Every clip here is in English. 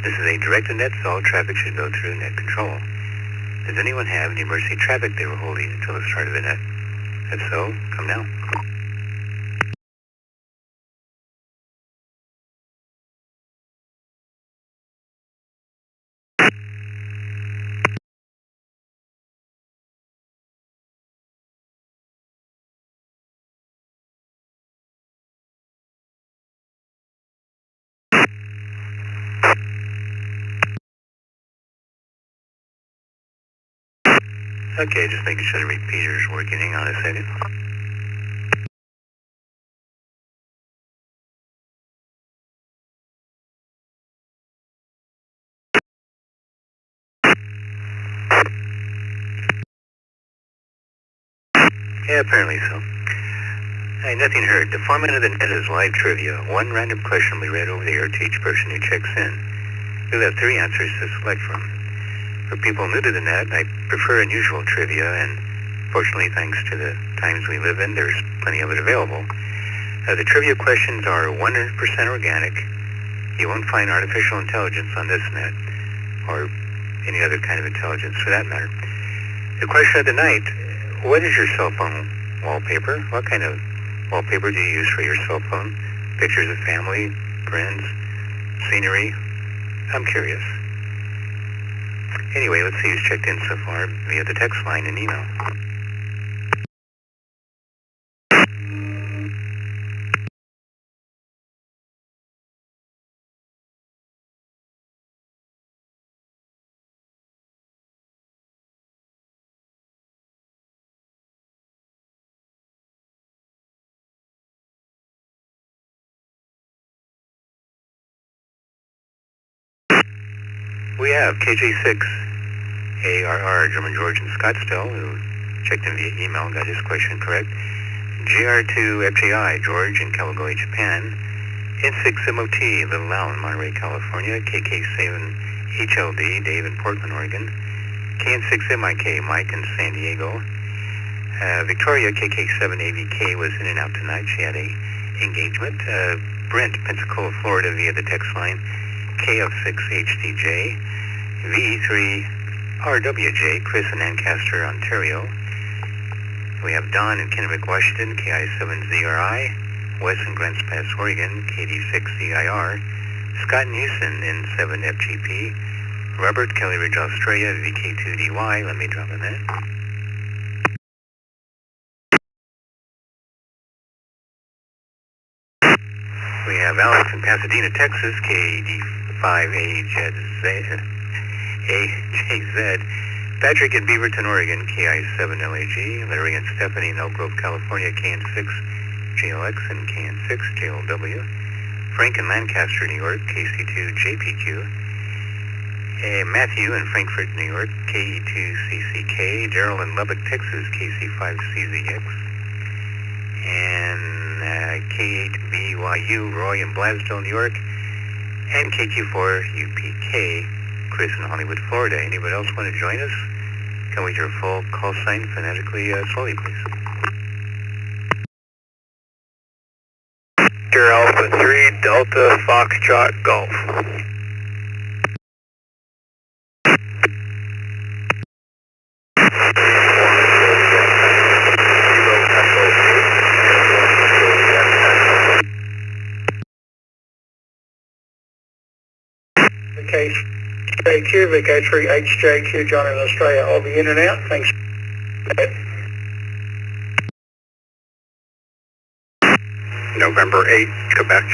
This is a directed net, so all traffic should go through net control. Does anyone have any emergency traffic they were holding until the start of the net? If so, come now. Okay, just making sure the repeater's working. Hang on a second. Yeah, apparently so. Hey, nothing heard. The format of the net is live trivia. One random question will be read over the air to each person who checks in. You'll have 3 answers to select from. For people new to the net, I prefer unusual trivia, and fortunately, thanks to the times we live in, there's plenty of it available. The trivia questions are 100% organic. You won't find artificial intelligence on this net, or any other kind of intelligence for that matter. The question of the night: what is your cell phone wallpaper? What kind of wallpaper do you use for your cell phone? Pictures of family, friends, scenery? I'm curious. Anyway, let's see who's checked in so far via the text line and email. We have KJ6ARR, German George in Scottsdale, who checked in via email, got his question correct. GR2FJI, George in Kawagoe, Japan. N6MOT, Little Owl in Monterey, California. KK7HLD, Dave in Portland, Oregon. KN6MIK, Mike in San Diego. Victoria, KK7AVK, was in and out tonight. She had a engagement. Brent, Pensacola, Florida, via the text line. KF6HDJ. VE3RWJ, Chris in Lancaster, Ontario. We have Don in Kennewick, Washington, KI7ZRI. Wes in Grants Pass, Oregon, KD6CIR. Scott in Houston in 7FGP. Robert, Kelly Ridge, Australia, VK2DY. Let me drop a minute. We have Alex in Pasadena, Texas, KD5AJZ. Patrick in Beaverton, Oregon, KI7LAG. Larry and Stephanie in Elk Grove, California, KN6JLX and KN6JLW. Frank in Lancaster, New York, KC2JPQ. Matthew in Frankfurt, New York, KE2CCK. Daryl in Lubbock, Texas, KC5CZX. And K8BYU, Roy in Blasdell, New York. And KQ4UPK, Chris in Hollywood, Florida. Anybody else want to join us? Can we hear full call sign phonetically slowly, please? Sierra Alpha 3, Delta Foxtrot Golf. KJQ, VK3, HJQ, John in Australia. I'll be in and out. Thanks. November 8, Quebec.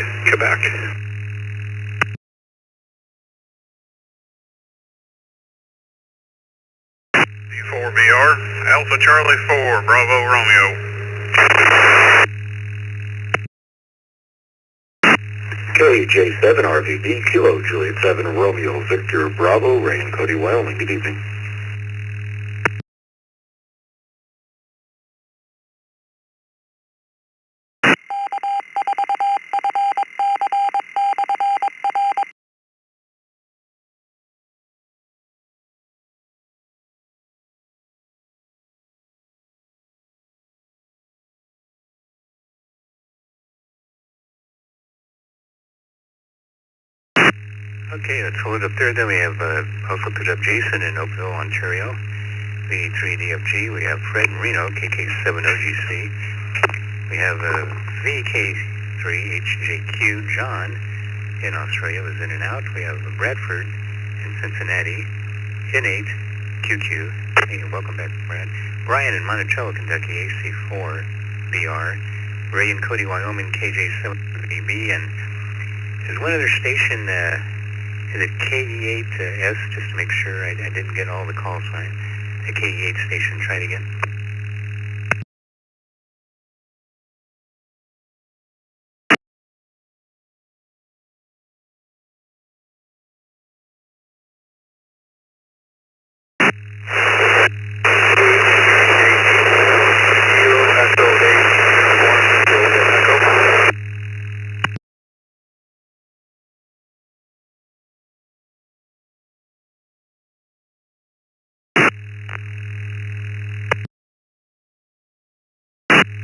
4BR, Alpha Charlie 4, Bravo Romeo. KJ7 RVB, Kilo Juliet 7, Romeo Victor Bravo, Rain and Cody, Wyoming. Good evening. Okay, let's hold it up there. Then we have also picked up Jason in Oakville, Ontario. V3DFG. We have Fred in Reno, KK70GC. We have VK3HJQ John in Australia, was in and out. We have Bradford in Cincinnati, N8QQ. Hey, welcome back, Brad. Brian in Monticello, Kentucky, AC4BR. Ray in Cody, Wyoming, KJ7BB. And there's one other station, is it KE8S, just to make sure I didn't get all the calls fine. The KE8 station, try it again.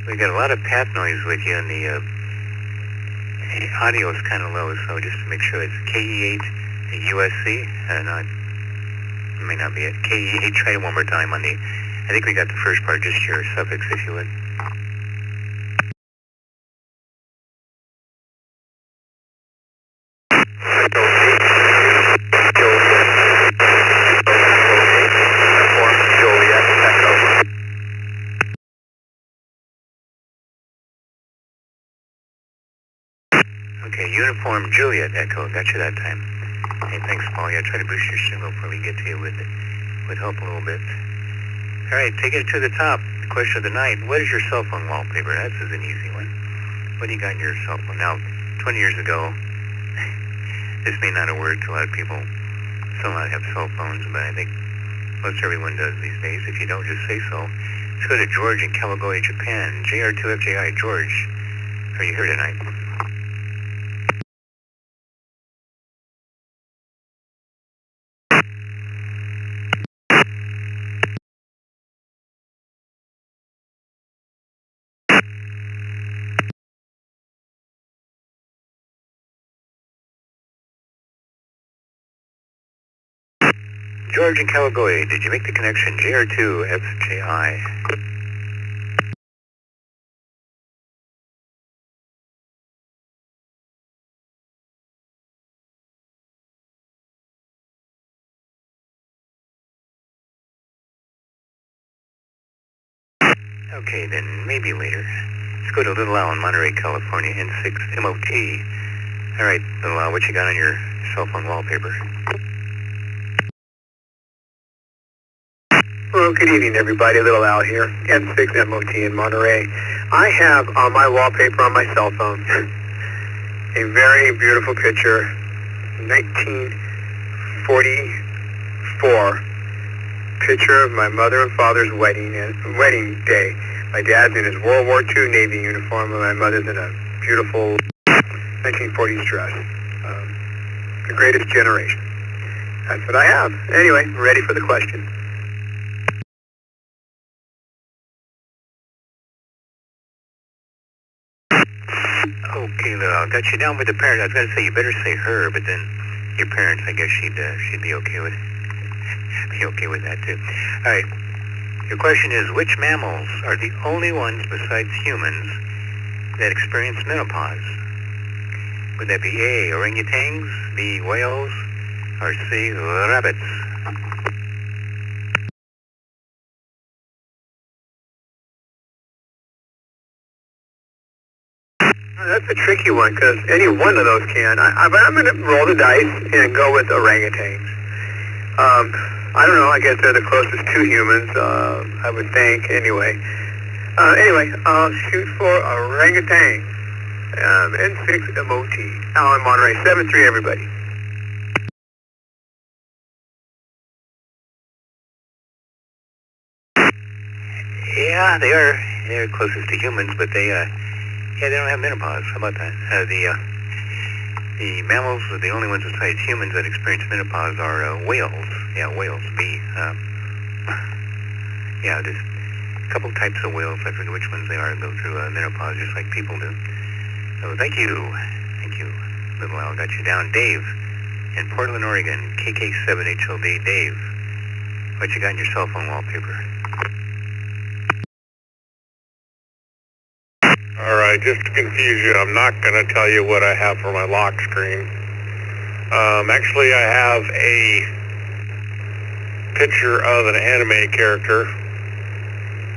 We got a lot of path noise with you, and the audio is kind of low, so just to make sure it's KE8 USC. No, it may not be it. KE8, try it one more time on the, I think we got the first part, just your suffix if you would. Okay, Uniform Juliet Echo, got you that time. Hey, thanks, Paul. Yeah, try to boost your signal before we get to you would help a little bit. All right, take it to the top. The question of the night, what is your cell phone wallpaper? This is an easy one. What do you got in your cell phone? Now, 20 years ago, this may not have worked. A lot of people still not have cell phones, but I think most everyone does these days. If you don't, just say so. Let's go to George in Kawagoe, Japan. JR2FJI. George, are you here tonight? George in Kawagoe, did you make the connection? JR2FJI. Okay, then maybe later. Let's go to Little Al in Monterey, California, N6MOT. All right, Little Al, what you got on your cell phone wallpaper? Well, good evening, everybody. Little Al here, N6MOT in Monterey. I have on my wallpaper on my cell phone a very beautiful picture, 1944 picture of my mother and father's wedding day. My dad's in his World War II Navy uniform, and my mother's in a beautiful 1940s dress. The greatest generation. That's what I have. Anyway, ready for the question. Okay, Little, got you down with the parent. I was going to say you better say her, but then your parents, I guess she'd be okay with that too. All right. Your question is, which mammals are the only ones besides humans that experience menopause? Would that be A, orangutans, B, whales, or C, rabbits? That's a tricky one, because any one of those can. I'm going to roll the dice and go with orangutans. I don't know, I guess they're the closest to humans, I would think, anyway. Anyway, I'll shoot for orangutan. N6MOT. Alan Monterey, 7-3, everybody. Yeah, they're closest to humans, but they don't have menopause. How about that? The mammals, the only ones besides humans that experience menopause are whales. Yeah, whales. Yeah, there's a couple types of whales. I forget which ones they are. Go through menopause just like people do. So thank you, Little Al. Got you down. Dave In Portland, Oregon, KK7HLD. Dave, what you got in your cell phone wallpaper? Alright, just to confuse you, I'm not going to tell you what I have for my lock screen. Actually, I have a picture of an anime character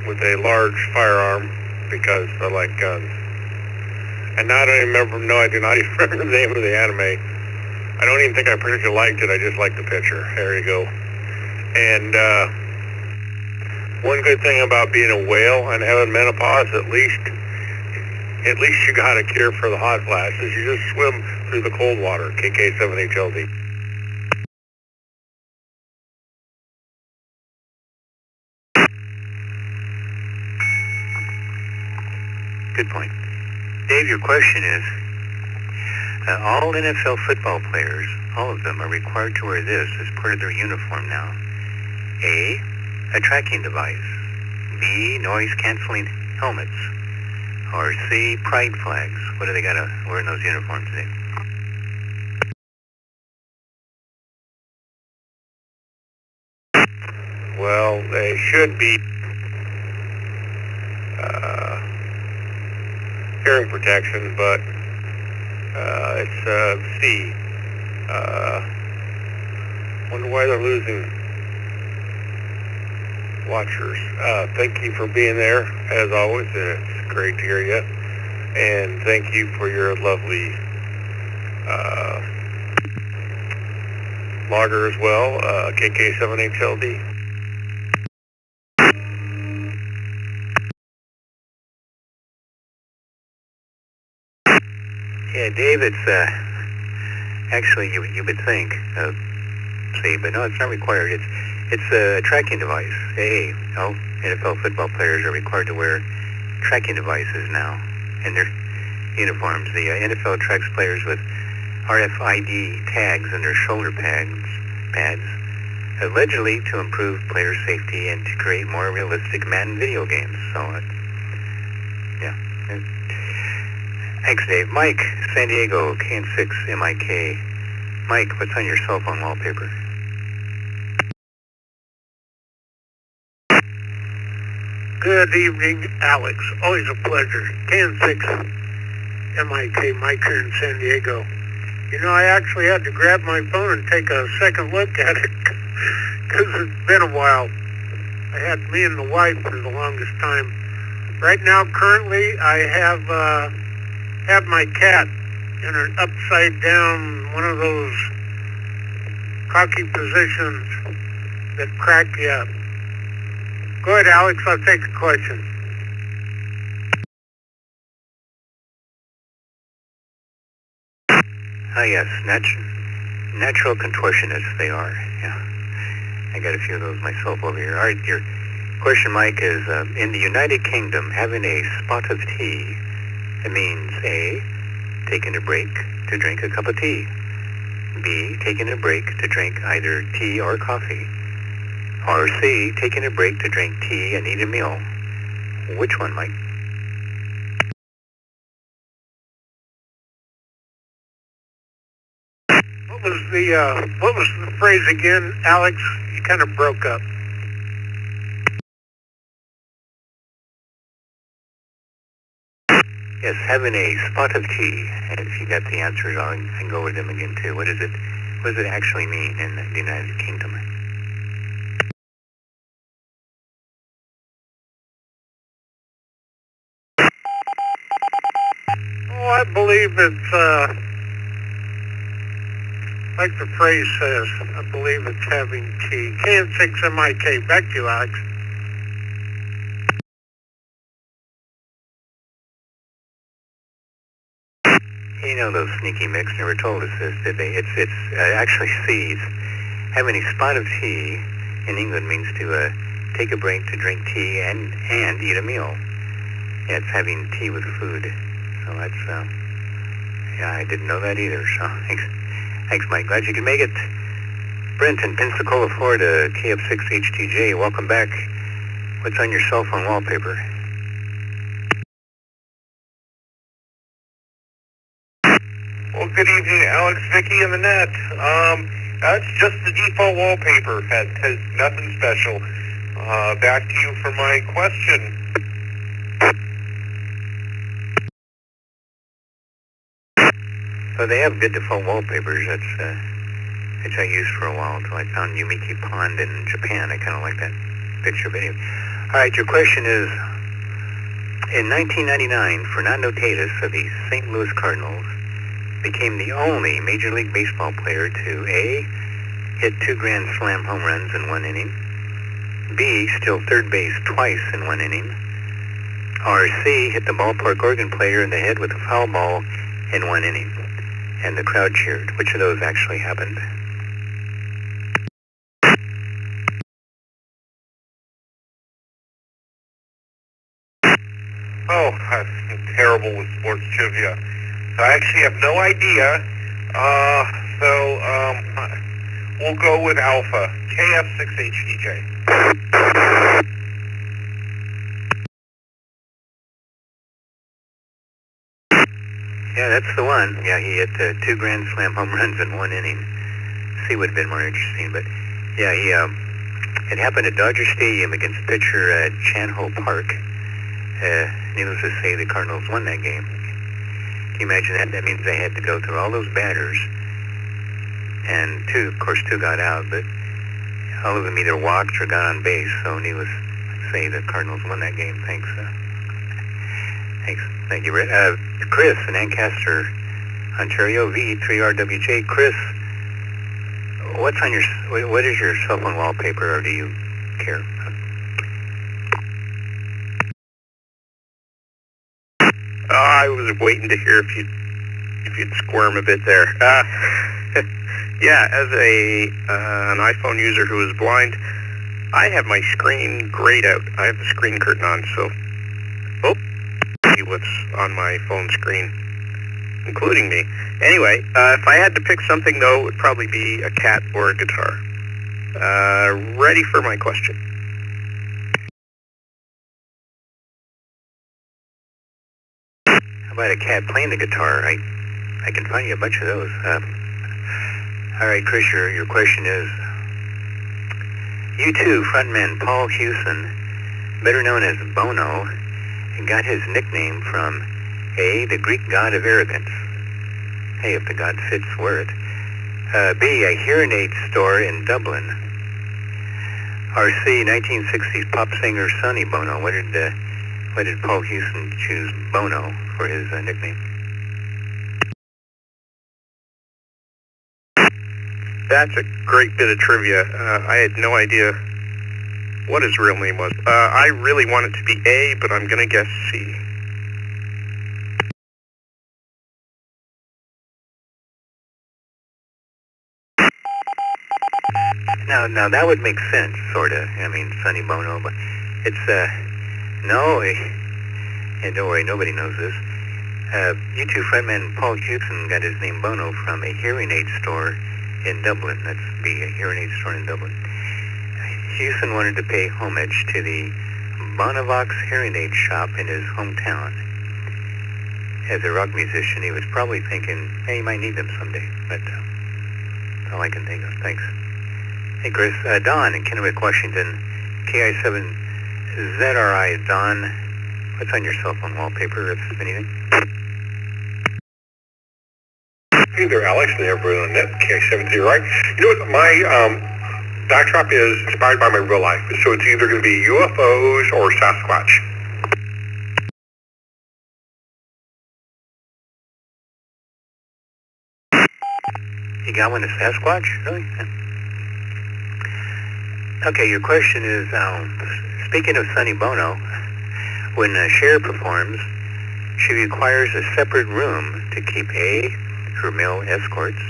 with a large firearm because I like guns. And now I don't even remember, no, I do not even remember the name of the anime. I don't even think I particularly liked it, I just liked the picture. There you go. And one good thing about being a whale and having menopause, at least you got a cure for the hot flashes. You just swim through the cold water, KK7HLD. Good point. Dave, your question is, all NFL football players, all of them, are required to wear this as part of their uniform now. A tracking device. B, noise-canceling helmets. Or C, pride flags. What do they got to wear in those uniforms, Dave? Well, they should be hearing protection, but it's C. Wonder why they're losing watchers. Thank you for being there, as always. It's great to hear you. And thank you for your lovely logger as well, KK7HLD. Yeah, Dave, it's actually you would think, C, but no, it's not required. It's a tracking device. All NFL football players are required to wear tracking devices now in their uniforms. The NFL tracks players with RFID tags in their shoulder pads, allegedly to improve player safety and to create more realistic Madden video games. So, yeah. Thanks, Dave. Mike, San Diego, KN6MIK. Mike, what's on your cell phone wallpaper? Good evening, Alex. Always a pleasure. KN6 MIK, Mike here in San Diego. You know, I actually had to grab my phone and take a second look at it because it's been a while. I had me and the wife for the longest time. Right now, currently, I have my cat in an upside down, one of those cocky positions that crack you up. Go ahead, Alex. I'll take a question. Oh, yes. Natural contortionists they are. Yeah. I got a few of those myself over here. All right, your question, Mike, is in the United Kingdom, having a spot of tea, it means A, taking a break to drink a cup of tea. B, taking a break to drink either tea or coffee. Or C, taking a break to drink tea and eat a meal. Which one, Mike? What was the phrase again, Alex? You kind of broke up. Yes, having a spot of tea. And if you got the answers, I can go with them again too. What does it actually mean in the United Kingdom? Oh, I believe it's like the phrase says. I believe it's having tea. KN6MIK. Back to you, Alex. You know, those sneaky micks never told us this, did they? It's actually C's. Having a spot of tea in England means to take a break to drink tea and eat a meal. Yeah, it's having tea with food. So that's, yeah, I didn't know that either. So thanks, Mike. Glad you could make it. Brent in Pensacola, Florida, KF6HTJ. Welcome back. What's on your cell phone wallpaper? Well, good evening, Alex, Vicky, and the net. That's just the default wallpaper. Has nothing special. Back to you for my question. So they have good default wallpapers. Which I used for a while until I found Yumiki Pond in Japan. I kind of like that picture video. All right, your question is, in 1999, Fernando Tatis of the St. Louis Cardinals became the only Major League Baseball player to A, hit 2 Grand Slam home runs in 1 inning, B, steal third base twice in 1 inning, or C, hit the ballpark organ player in the head with a foul ball in 1 inning, and the crowd cheered. Which of those actually happened? Oh, I'm terrible with sports trivia. So I actually have no idea. We'll go with Alpha. KF6HDJ. Yeah, that's the one. Yeah, he hit 2 Grand Slam home runs in 1 inning. C would have been more interesting, but yeah, it happened at Dodger Stadium against pitcher Chan-Ho Park. Needless to say, the Cardinals won that game. Can you imagine that? That means they had to go through all those batters, and 2 got out, but all of them either walked or got on base, so needless to say, the Cardinals won that game. Thanks. Thank you, Chris in Ancaster, Ontario, V3RWJ. Chris, what is your cell phone wallpaper, or do you care? I was waiting to hear if you'd squirm a bit there. Yeah, as an iPhone user who is blind, I have my screen grayed out. I have the screen curtain on, so see what's on my phone screen, including me. Anyway, if I had to pick something, though, it would probably be a cat or a guitar. Ready for my question. How about a cat playing the guitar? I can find you a bunch of those. All right, Chris, your question is, U2 frontman Paul Hewson, better known as Bono, got his nickname from A, the Greek god of arrogance. Hey, if the god fits, wear it. B, a hearing aid store in Dublin. Or C, 1960s pop singer Sonny Bono. Why did Paul Hewson choose Bono for his nickname? That's a great bit of trivia. I had no idea what his real name was. I really want it to be A, but I'm going to guess C. Now that would make sense, sort of. I mean, Sonny Bono, but it's, no, and don't worry, nobody knows this. U2 frontman Paul Hewson got his name Bono from a hearing aid store in Dublin. That's B, a hearing aid store in Dublin. Hewson wanted to pay homage to the Bonavox hearing aid shop in his hometown. As a rock musician, he was probably thinking, hey, you might need them someday. But that's all I can think of. Thanks. Hey, Chris. Don in Kennewick, Washington, KI7ZRI. Don, what's on your cell phone wallpaper, if anything? Hey there, Alex, and everybody on net, KI7ZRI. You know what, my backdrop is inspired by my real life, so it's either going to be UFOs or Sasquatch. You got one of Sasquatch? Really? Okay, your question is, speaking of Sonny Bono, when Cher performs, she requires a separate room to keep A, her male escorts,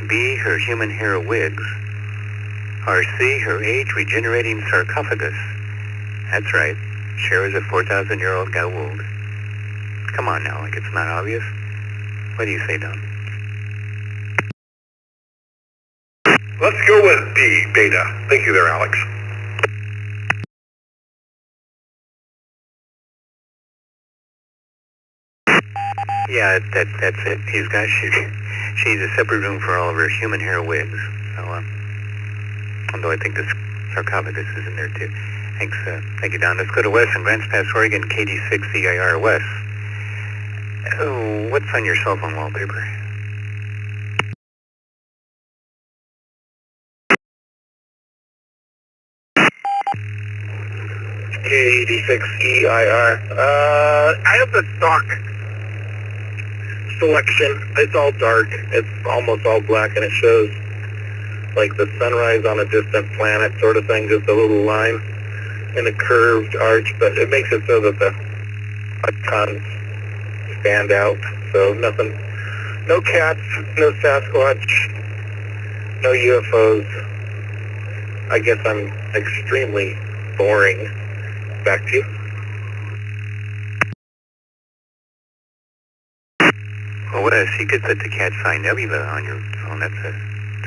B, her human hair wigs, or C, her age-regenerating sarcophagus. That's right, Cher is a 4,000-year-old Goa'uld. Come on now, like it's not obvious. What do you say, Don? Let's go with B, Beta. Thank you there, Alex. Yeah, that's it. She needs a separate room for all of her human hair wigs. So, although I think the sarcophagus is in there too. Thanks, thank you, Don. Let's go to Wes in Grants Pass, Oregon, KD6EIR. Wes, what's on your cell phone wallpaper? KD6EIR. I have the stock selection. It's all dark. It's almost all black, and it shows like the sunrise on a distant planet sort of thing, just a little line in a curved arch, but it makes it so that the icons stand out. So nothing, no cats, no Sasquatch, no UFOs. I guess I'm extremely boring. Back to you. Well, Wes, you could put the cat sign nebula on your phone. That's a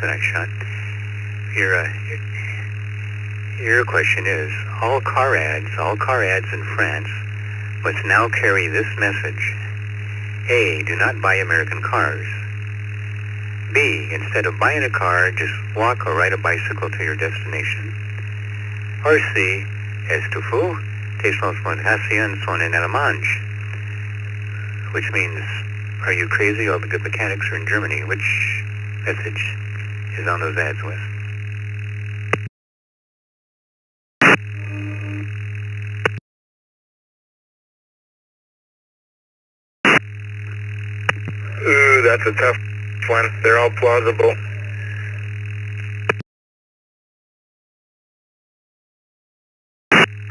nice shot. Your question is, all car ads in France must now carry this message. A, do not buy American cars. B, instead of buying a car, just walk or ride a bicycle to your destination. Or C, Estufo, Teslos Montacion son en Alamange, which means, are you crazy? All the good mechanics are in Germany. Which message is on those ads, Wes? Ooh, that's a tough one. They're all plausible.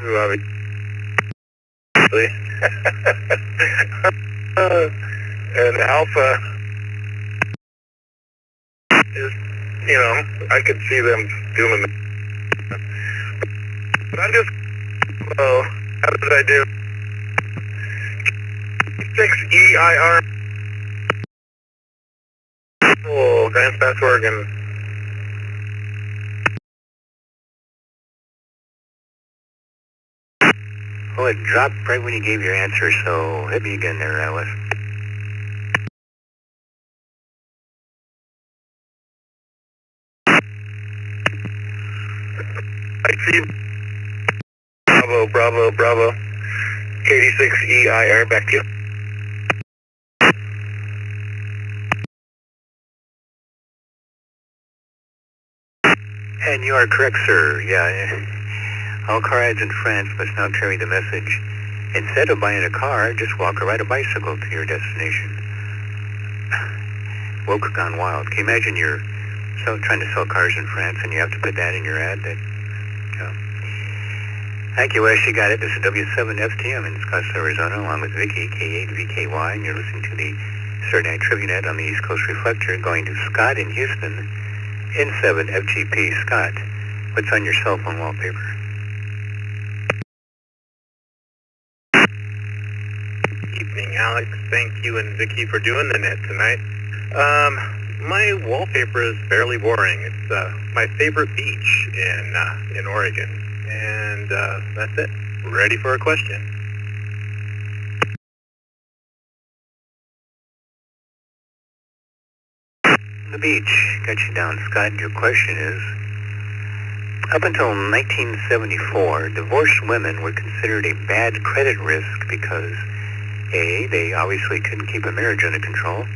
Ooh, obviously. And Alpha is, I could see them doing that. But I'm just, how did I do? 6EIR. Oh, Grants Pass, Oregon. Oh, it dropped right when you gave your answer, so hit me again there, Wes. I see. Bravo. KD6EIR, back to you. And you are correct, sir. Yeah. All car ads in France must now carry the message, instead of buying a car, just walk or ride a bicycle to your destination. Woke gone wild. Can you imagine you're trying to sell cars in France and you have to put that in your ad? Thank you, Wes. You got it. This is W7FTM in Scottsdale, Arizona, along with Vicky, K8VKY, and you're listening to the Saturday Night Trivia Net on the East Coast Reflector, going to Scott in Houston, N7FGP. Scott, what's on your cell phone wallpaper? Evening, Alex. Thank you and Vicky for doing the net tonight. My wallpaper is fairly boring. It's my favorite beach in Oregon. And that's it. Ready for a question. The beach. Got you down, Scott. Your question is, up until 1974, divorced women were considered a bad credit risk because A, they obviously couldn't keep a marriage under control.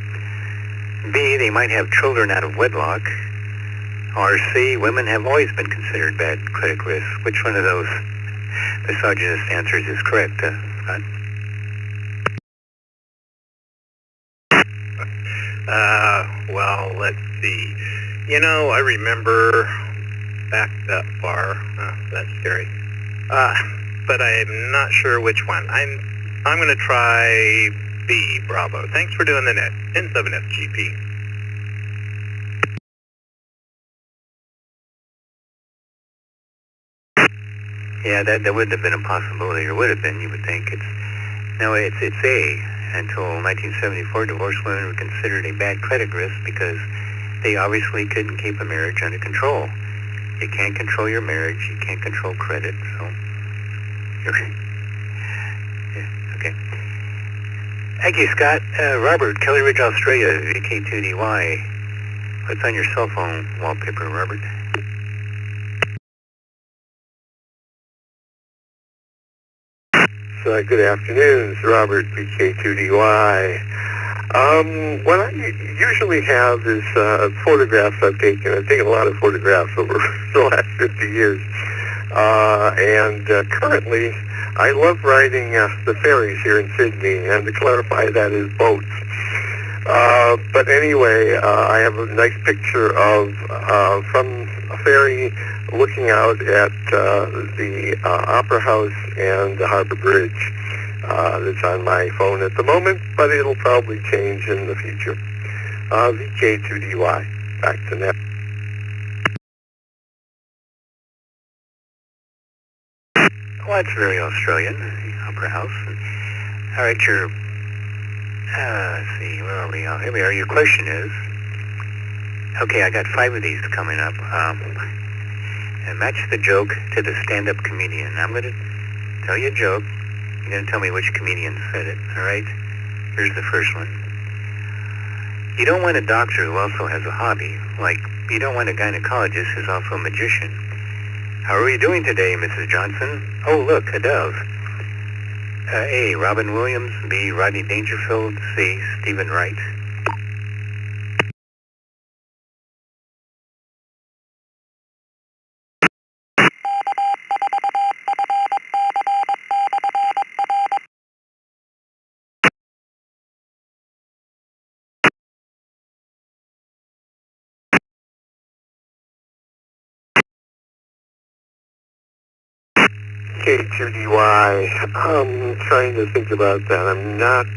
B, they might have children out of wedlock. Or C, women have always been considered bad credit risk. Which one of those misogynist answers is correct, Scott? Well, let's see. I remember back that far. That's scary. But I'm not sure which one. I'm going to try B, Bravo. Thanks for doing the net. N7FGP. Yeah, that wouldn't have been a possibility, or would have been, you would think. It's A. Until 1974, divorced women were considered a bad credit risk because they obviously couldn't keep a marriage under control. You can't control your marriage, you can't control credit, so yeah, okay. Thank you, Scott. Robert, Kelly Ridge, Australia, VK2DY. What's on your cell phone wallpaper, Robert? Good afternoon, it's Robert, VK2DY. What I usually have is photographs I've taken. I've taken a lot of photographs over the last 50 years. Currently, I love riding the ferries here in Sydney, and to clarify, that is boats. But anyway, I have a nice picture of from a ferry looking out at the Opera House and the Harbor Bridge. That's on my phone at the moment, but it'll probably change in the future. VK2DY. Back to net. Well, that's very Australian, the Opera House. All right, let's see, where are we? Oh, here we are. Your question is, okay, I got 5 of these coming up. And match the joke to the stand-up comedian. I'm going to tell you a joke. You're going to tell me which comedian said it, all right? Here's the first one. You don't want a doctor who also has a hobby, like you don't want a gynecologist who's also a magician. How are you doing today, Mrs. Johnson? Oh, look, a dove. A, Robin Williams. B, Rodney Dangerfield. C, Stephen Wright. VK2DY. I'm trying to think about that. I'm not...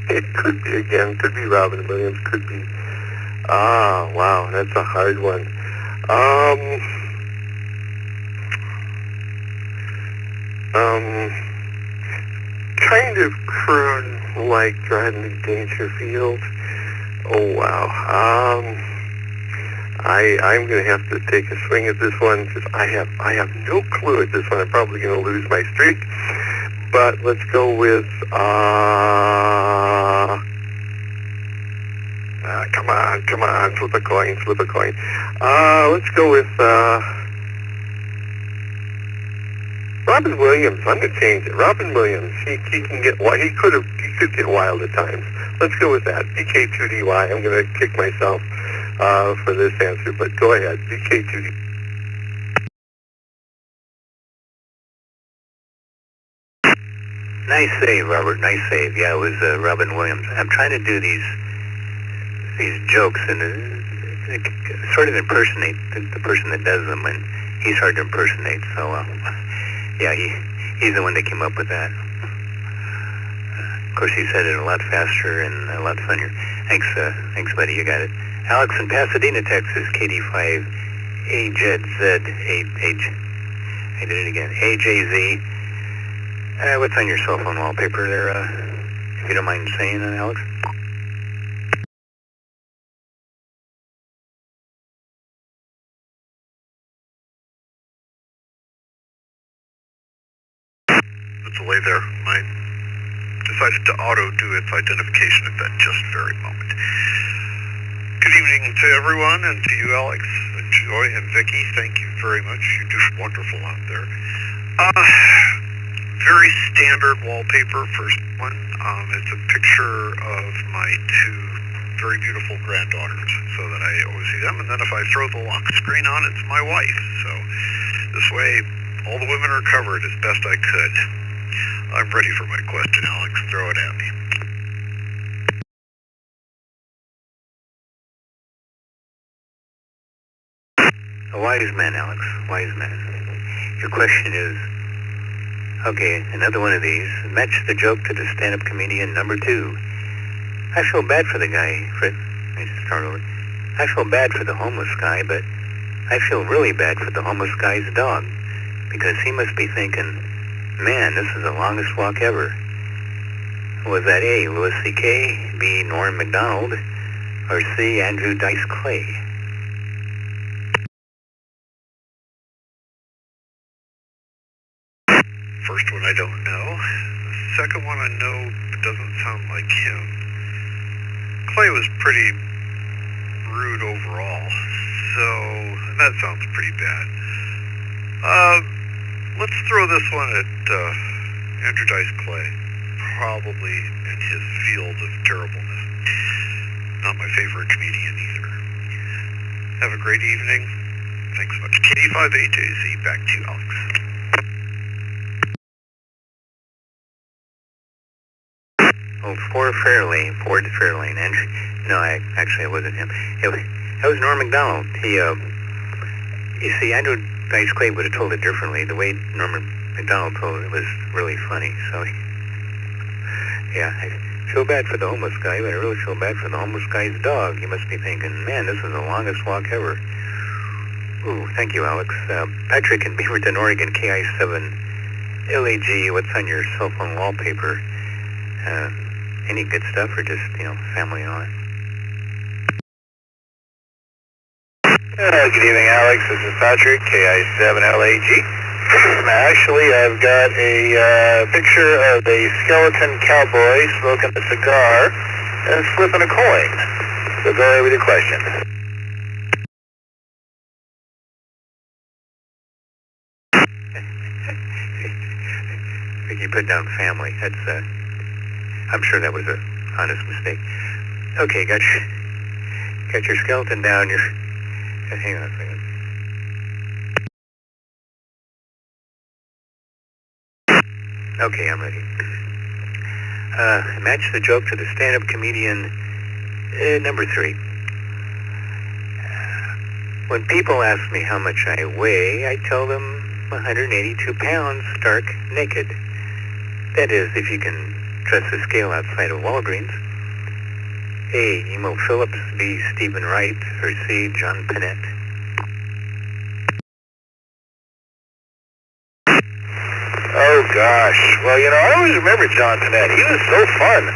It could be, again, could be Robin Williams, could be... wow, that's a hard one. Kind of crude, like Rodney Dangerfield. Oh, wow. I'm going to have to take a swing at this one because I have no clue at this one. I'm probably going to lose my streak. But let's go with, come on, flip a coin. Let's go with, Robin Williams. I'm going to change it. Robin Williams. He can get, he could get wild at times. Let's go with that. VK2DY. I'm going to kick myself for this answer, but go ahead. VK2DY. Nice save, Robert. Nice save. Yeah, it was Robin Williams. I'm trying to do these jokes and sort of impersonate the person that does them, and he's hard to impersonate. So, yeah, he's the one that came up with that. Of course, he said it a lot faster and a lot funnier. Thanks, buddy. You got it. Alex in Pasadena, Texas, KD5, AJZ, I did it again, AJZ. What's on your cell phone wallpaper there, if you don't mind saying, Alex? It's a delay there. I decided to auto-do its identification at that just very moment. Good evening to everyone, and to you, Alex, and Joy, and Vicky. Thank you very much. You do wonderful out there. Very standard wallpaper, first one. It's a picture of my 2 very beautiful granddaughters, so that I always see them. And then if I throw the lock screen on, it's my wife. So this way, all the women are covered as best I could. I'm ready for my question, Alex. Throw it at me. A wise man, Alex. Wise man. Your question is, okay, another one of these. Match the joke to the stand-up comedian number 2. I feel bad for the guy. Let me start over. I feel bad for the homeless guy, but I feel really bad for the homeless guy's dog, because he must be thinking, man, this is the longest walk ever. Was that A, Louis C.K., B, Norm MacDonald, or C, Andrew Dice Clay? First one I don't know. The second one I know, but doesn't sound like him. Clay was pretty rude overall, so that sounds pretty bad. Let's throw this one at Andrew Dice Clay. Probably in his field of terribleness. Not my favorite comedian either. Have a great evening. Thanks much. KD5AJZ, back to you, Alex. Oh, Ford Fairlane. Andrew, no, it wasn't him. That was Norm MacDonald. You see, Andrew Dice Clay would have told it differently. The way Norman MacDonald told it was really funny. So, yeah, I feel bad for the homeless guy, but I really feel bad for the homeless guy's dog. He must be thinking, man, this is the longest walk ever. Ooh, thank you, Alex. Patrick in Beaverton, Oregon, KI7 LAG. What's on your cell phone wallpaper? Any good stuff or just, family on? Good evening, Alex. This is Patrick, KI7LAG. Actually, I've got a picture of a skeleton cowboy smoking a cigar and flipping a coin. So go ahead with your question. You put down family. That's, I'm sure that was a honest mistake. Okay, got your skeleton down. Hang on a second. Okay, I'm ready. Match the joke to the stand-up comedian number 3. When people ask me how much I weigh, I tell them 182 pounds, stark naked. That is, if you can trust the scale outside of Walgreens. A, Emo Phillips, B, Stephen Wright, or C, John Pinette. Oh, gosh. Well, I always remember John Pinette. He was so fun,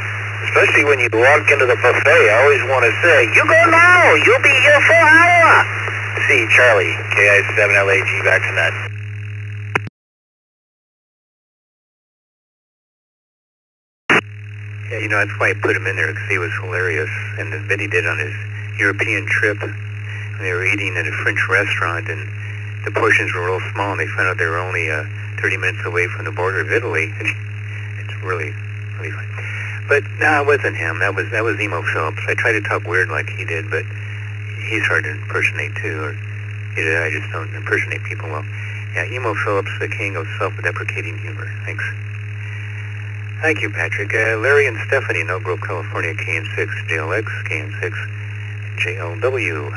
especially when you walk into the buffet. I always want to say, you go now, you'll be here for an hour. See, Charlie, KI7LAG, back to net. Yeah, that's why I put him in there, because he was hilarious. And the bit he did on his European trip, when they were eating at a French restaurant, and the portions were real small, and they found out they were only 30 minutes away from the border of Italy. It's really, really funny. But no, it wasn't him. That was Emo Phillips. I tried to talk weird like he did, but he's hard to impersonate too. Or I just don't impersonate people well. Yeah, Emo Phillips, the king of self-deprecating humor. Thanks. Thank you, Patrick. Larry and Stephanie, Oak Grove, California, KN6 JLX, KN6 JLW.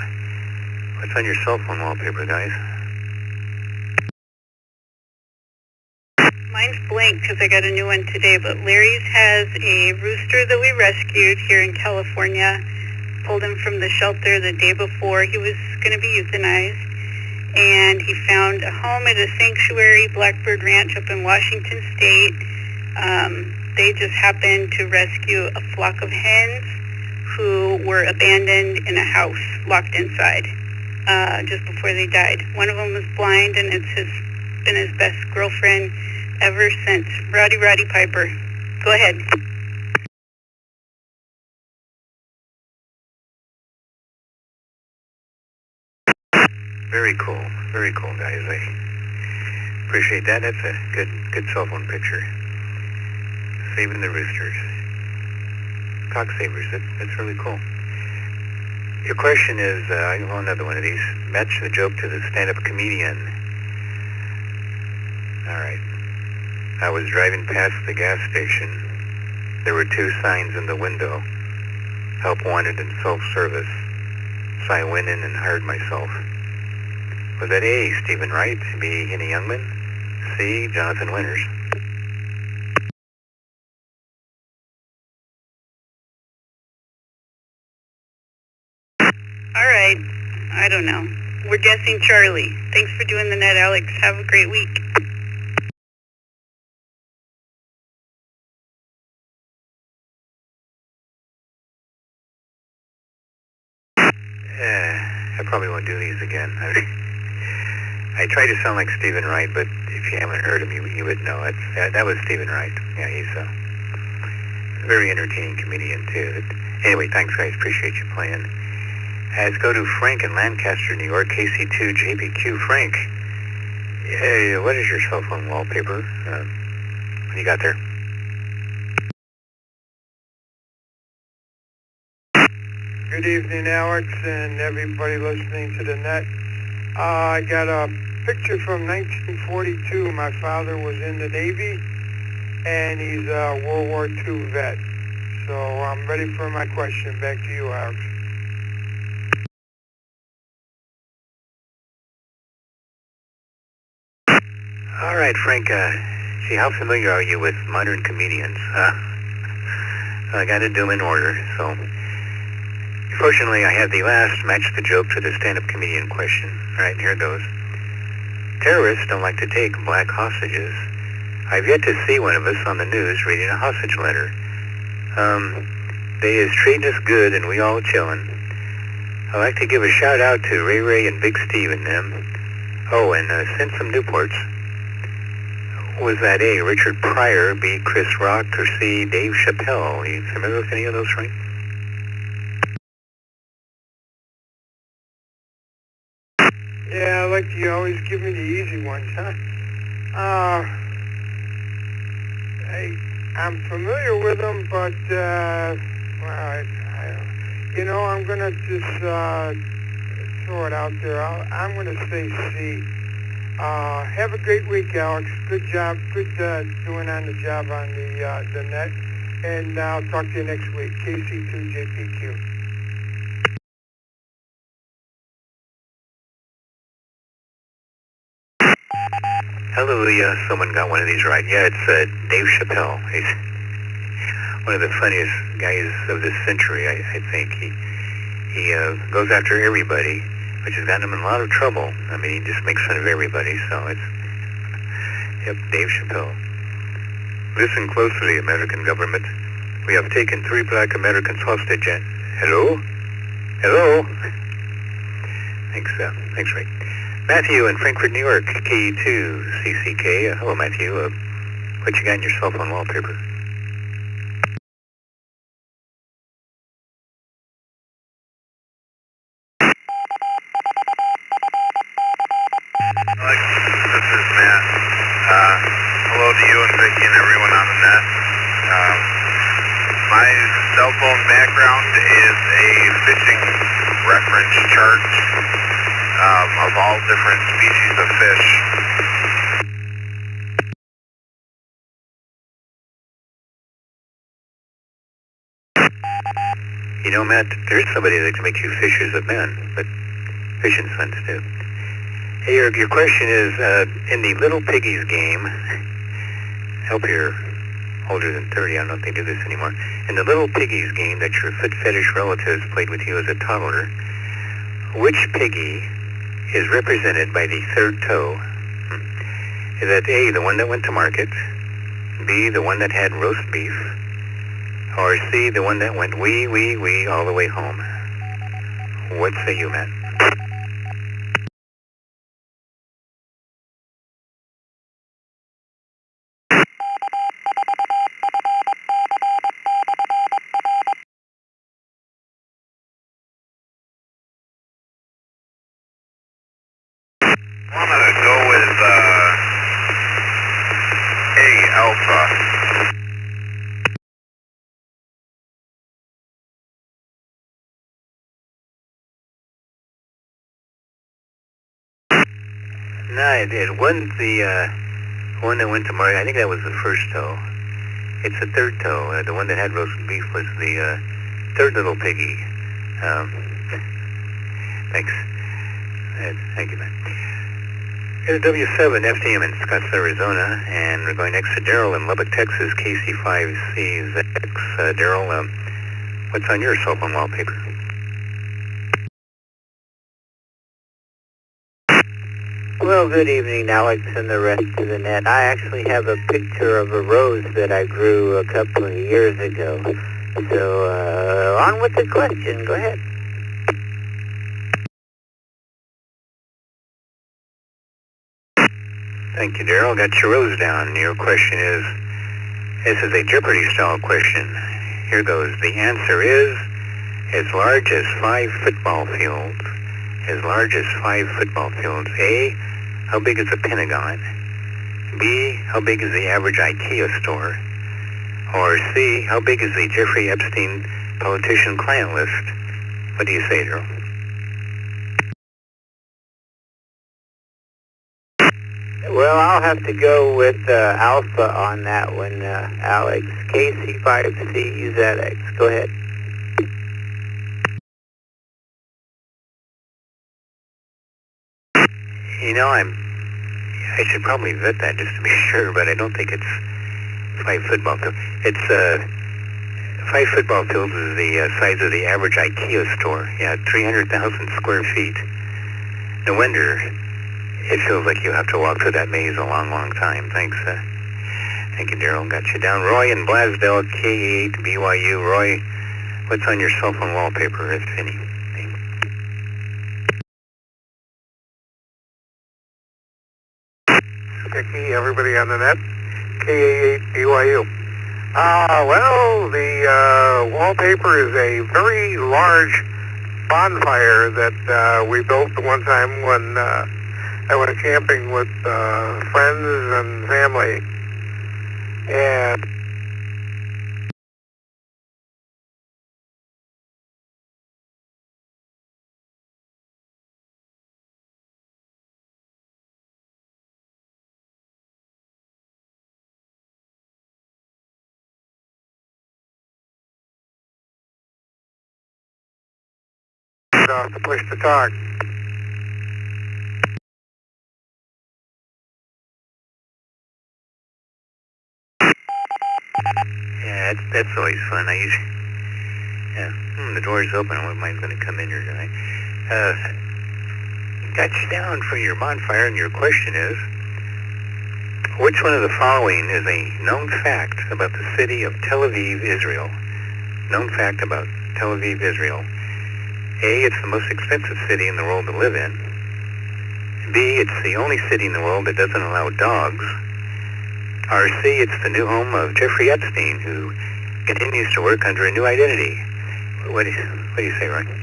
What's on your cell phone wallpaper, guys? Mine's blank because I got a new one today, but Larry's has a rooster that we rescued here in California. Pulled him from the shelter the day before he was going to be euthanized. And he found a home at a sanctuary, Blackbird Ranch up in Washington State. They just happened to rescue a flock of hens who were abandoned in a house, locked inside, just before they died. One of them was blind, and it's been his best girlfriend ever since. Roddy Piper. Go ahead. Very cool, guys. I appreciate that. That's a good cell phone picture. Saving the roosters. Cocksavers, that's really cool. Your question is, I want another one of these. Match the joke to the stand-up comedian. All right. I was driving past the gas station. There were 2 signs in the window. Help wanted and self-service. So I went in and hired myself. Was that A, Stephen Wright, B, Henny Youngman, C, Jonathan Winters? All right. I don't know. We're guessing Charlie. Thanks for doing the net, Alex. Have a great week. I probably won't do these again. I try to sound like Stephen Wright, but if you haven't heard him, you would know. That was Stephen Wright. Yeah, he's a very entertaining comedian, too. Anyway, thanks, guys. Appreciate you playing. Let's go to Frank in Lancaster, New York, KC2 JPQ. Frank, what is your cell phone wallpaper? What do you got there? Good evening, Alex, and everybody listening to the net. I got a picture from 1942. My father was in the Navy, and he's a World War II vet. So I'm ready for my question. Back to you, Alex. All right, Frank, see, how familiar are you with modern comedians? So I got to do them in order, so... Fortunately, I had the last match the joke to the stand-up comedian question. All right, here goes. Terrorists don't like to take black hostages. I've yet to see one of us on the news reading a hostage letter. They is treating us good and we all chillin'. I'd like to give a shout-out to Ray and Big Steve and them. Oh, and send some Newports. Was that A, Richard Pryor, B, Chris Rock, or C, Dave Chappelle? Are you familiar with any of those, Frank? Yeah, I like you always give me the easy ones, huh? I'm familiar with them, but, I'm going to just throw it out there. I'm going to say C. Have a great week, Alex. Good job. Good doing on the job on the net. And I'll talk to you next week. KC2JPQ. Hallelujah, someone got one of these right. Yeah, it's Dave Chappelle. He's one of the funniest guys of this century, I think. He goes after everybody, which has gotten him in a lot of trouble. I mean, he just makes fun of everybody, so it's... Yep, Dave Chappelle. Listen closely, American government. We have taken 3 black Americans hostage. Hello? Hello? Thanks, Ray. Matthew in Frankfort, New York, K2CCK. Hello, Matthew. What you got in your cell phone wallpaper? Alex, this is Matt. Hello to you and Vicky and everyone on the net. My cell phone background is a fishing reference chart of all different species of fish. You know, Matt, there's somebody that can make you fishers of men, but fishing's fun to do. Hey, your question is, in the Little Piggies game, help you're older than 30, I don't know if they do this anymore. In the Little Piggies game that your foot fetish relatives played with you as a toddler, which piggy is represented by the third toe? Is that A, the one that went to market, B, the one that had roast beef, or C, the one that went wee, wee, wee all the way home? What say you, Matt? I'm gonna go with A, alpha. No, it wasn't the one that went to market. I think that was the first toe. It's the third toe. The one that had roast beef was the third little piggy. Thanks. Thank you, man. Here's W7 FTM in Scottsdale, Arizona, and we're going next to Daryl in Lubbock, Texas, KC5CZX. Daryl, what's on your cell phone wallpaper? Well, good evening, Alex and the rest of the net. I actually have a picture of a rose that I grew a couple of years ago. So, on with the question. Go ahead. Thank you, Daryl. Got your rose down. Your question is, this is a Jeopardy-style question. Here goes. The answer is as large as 5 football fields. As large as 5 football fields. A, how big is the Pentagon? B, how big is the average IKEA store? Or C, how big is the Jeffrey Epstein politician client list? What do you say, Daryl? Well, I'll have to go with Alpha on that one, Alex. KC5CZX. Go ahead. You know, I should probably vet that just to be sure, but I don't think it's 5 football fields. It's 5 football fields is the size of the average IKEA store. Yeah, 300,000 square feet. No wonder it feels like you have to walk through that maze a long, long time. Thanks. Thank you, Daryl. Got you down. Roy in Blasdell, K8 BYU. Roy, what's on your cell phone wallpaper, if any? Vicky, everybody on the net, KA8 BYU. Well, the wallpaper is a very large bonfire that we built one time when I went camping with friends and family. And the push to talk. Yeah, that's always fun. The door's open. I wonder if mine's going to come in here tonight. Got you down for your bonfire, and your question is, which one of the following is a known fact about the city of Tel Aviv, Israel? Known fact about Tel Aviv, Israel. A, it's the most expensive city in the world to live in. B, it's the only city in the world that doesn't allow dogs. Or C, it's the new home of Jeffrey Epstein, who continues to work under a new identity. What do you say, Ryan?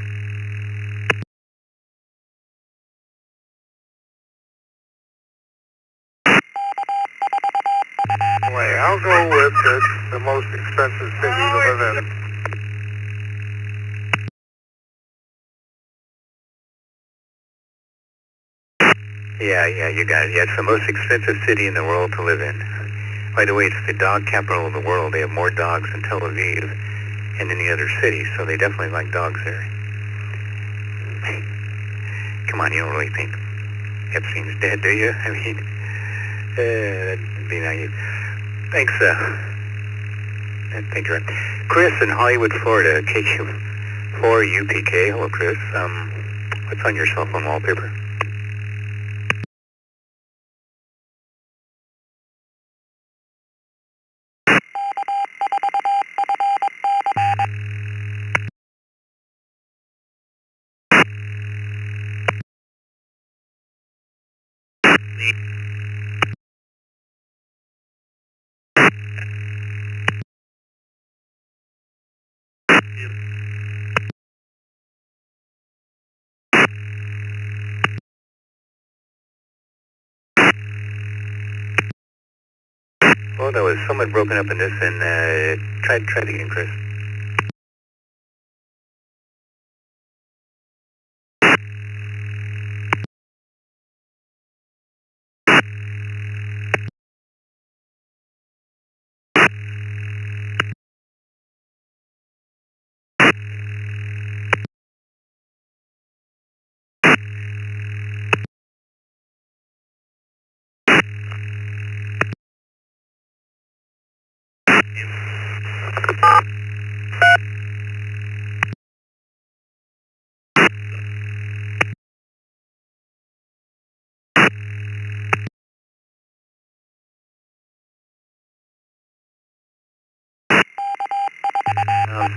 Anyway, I'll go with the most expensive city to live in. Yeah, you got it. Yeah, it's the most expensive city in the world to live in. By the way, it's the dog capital of the world. They have more dogs in Tel Aviv than any other city, so they definitely like dogs there. Come on, you don't really think Epstein's dead, do you? I mean, that'd be naive. Thanks, thank you. Chris in Hollywood, Florida, KQ4UPK. Hello, Chris. What's on your cell phone wallpaper? Well, that was somewhat broken up in this, and try it again, Chris.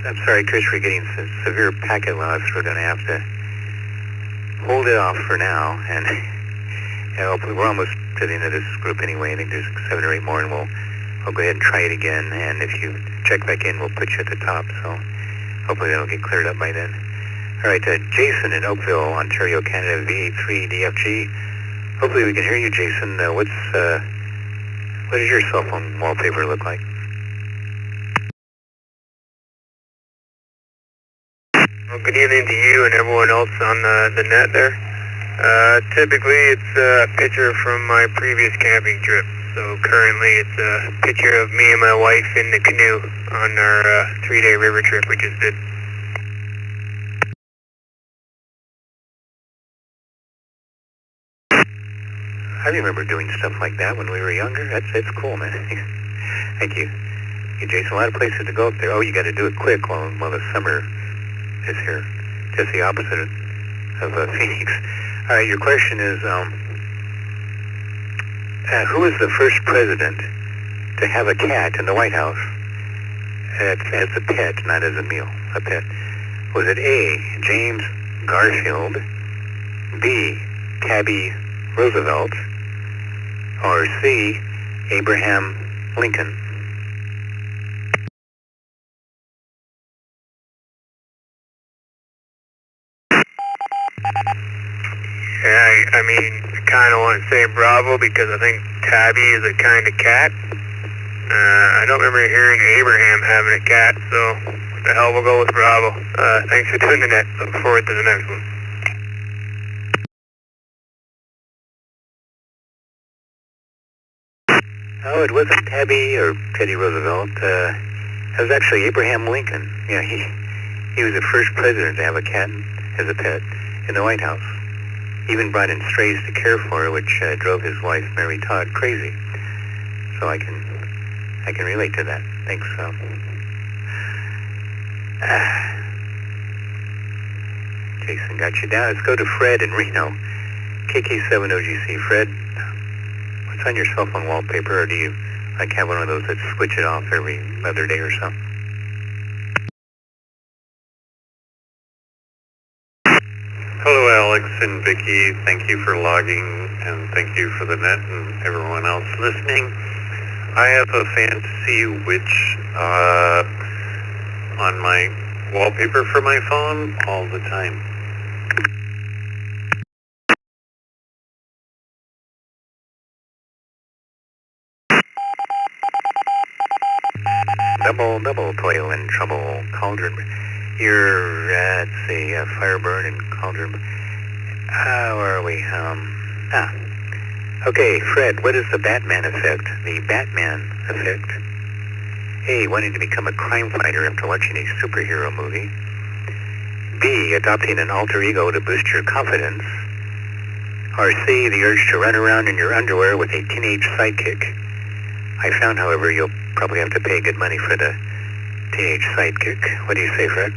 I'm sorry, Chris, we're getting severe packet loss. We're going to have to hold it off for now and Yeah, hopefully we're almost to the end of this group anyway. I think there's 7 or 8 more, and we'll go ahead and try it again. And if you check back in, we'll put you at the top. So hopefully that'll get cleared up by then. All right, Jason in Oakville, Ontario, Canada, V3DFG. Hopefully we can hear you, Jason. What does your cell phone wallpaper look like? Well, good evening to you and everyone else on the net there. Typically it's a picture from my previous camping trip. So currently it's a picture of me and my wife in the canoe on our 3-day river trip we just did. I remember doing stuff like that when we were younger. It's cool, man. Thank you. Hey, Jason, a lot of places to go up there. Oh, you got to do it quick while the summer is here. Just the opposite of Phoenix. All right, your question is, who was the first president to have a cat in the White House as a pet, not as a meal, a pet? Was it A, James Garfield, B, Tabby Roosevelt, or C, Abraham Lincoln? Yeah, I mean, I kind of want to say Bravo because I think Tabby is a kind of cat. I don't remember hearing Abraham having a cat, so what the hell, we'll go with Bravo. Thanks for doing the net. Look forward to the next one. Oh, it wasn't Tabby or Teddy Roosevelt. It was actually Abraham Lincoln. Yeah, he was the first president to have a cat as a pet in the White House. He even brought in strays to care for her, which drove his wife, Mary Todd, crazy. So I can relate to that. Thanks. Jason got you down. Let's go to Fred in Reno. KK7OGC. Fred, what's on your cell phone wallpaper, or do you have one of those that switch it off every other day or so? Hello, Alex and Vicky. Thank you for logging, and thank you for the net and everyone else listening. I have a fantasy witch on my wallpaper for my phone all the time. Double toil and trouble. Cauldron. You're at the Fireburn and Cauldron. Where are we? Okay, Fred, what is the Batman effect? The Batman effect. A, wanting to become a crime fighter after watching a superhero movie. B, adopting an alter ego to boost your confidence. Or C, the urge to run around in your underwear with a teenage sidekick. I found, however, you'll probably have to pay good money for the teenage sidekick. What do you say, Fred?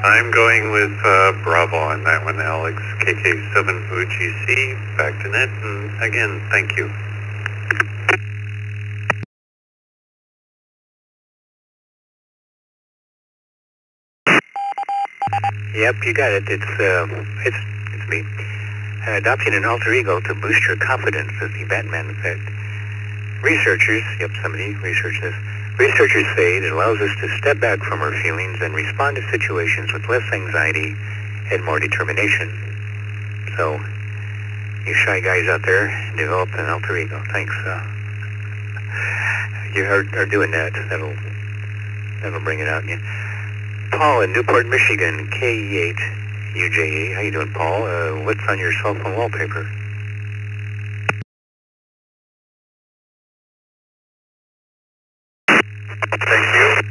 I'm going with Bravo on that one, Alex. KK7OGC, back to net, and again, thank you. Yep, you got it. It's me. Adopting an alter ego to boost your confidence is the Batman effect. Researchers say it allows us to step back from our feelings and respond to situations with less anxiety and more determination. So, you shy guys out there, develop an alter ego. Thanks. You are doing that. That'll bring it out in you. Paul in Newport, Michigan, KE8UJE. How you doing, Paul? What's on your cell phone wallpaper? Thank you.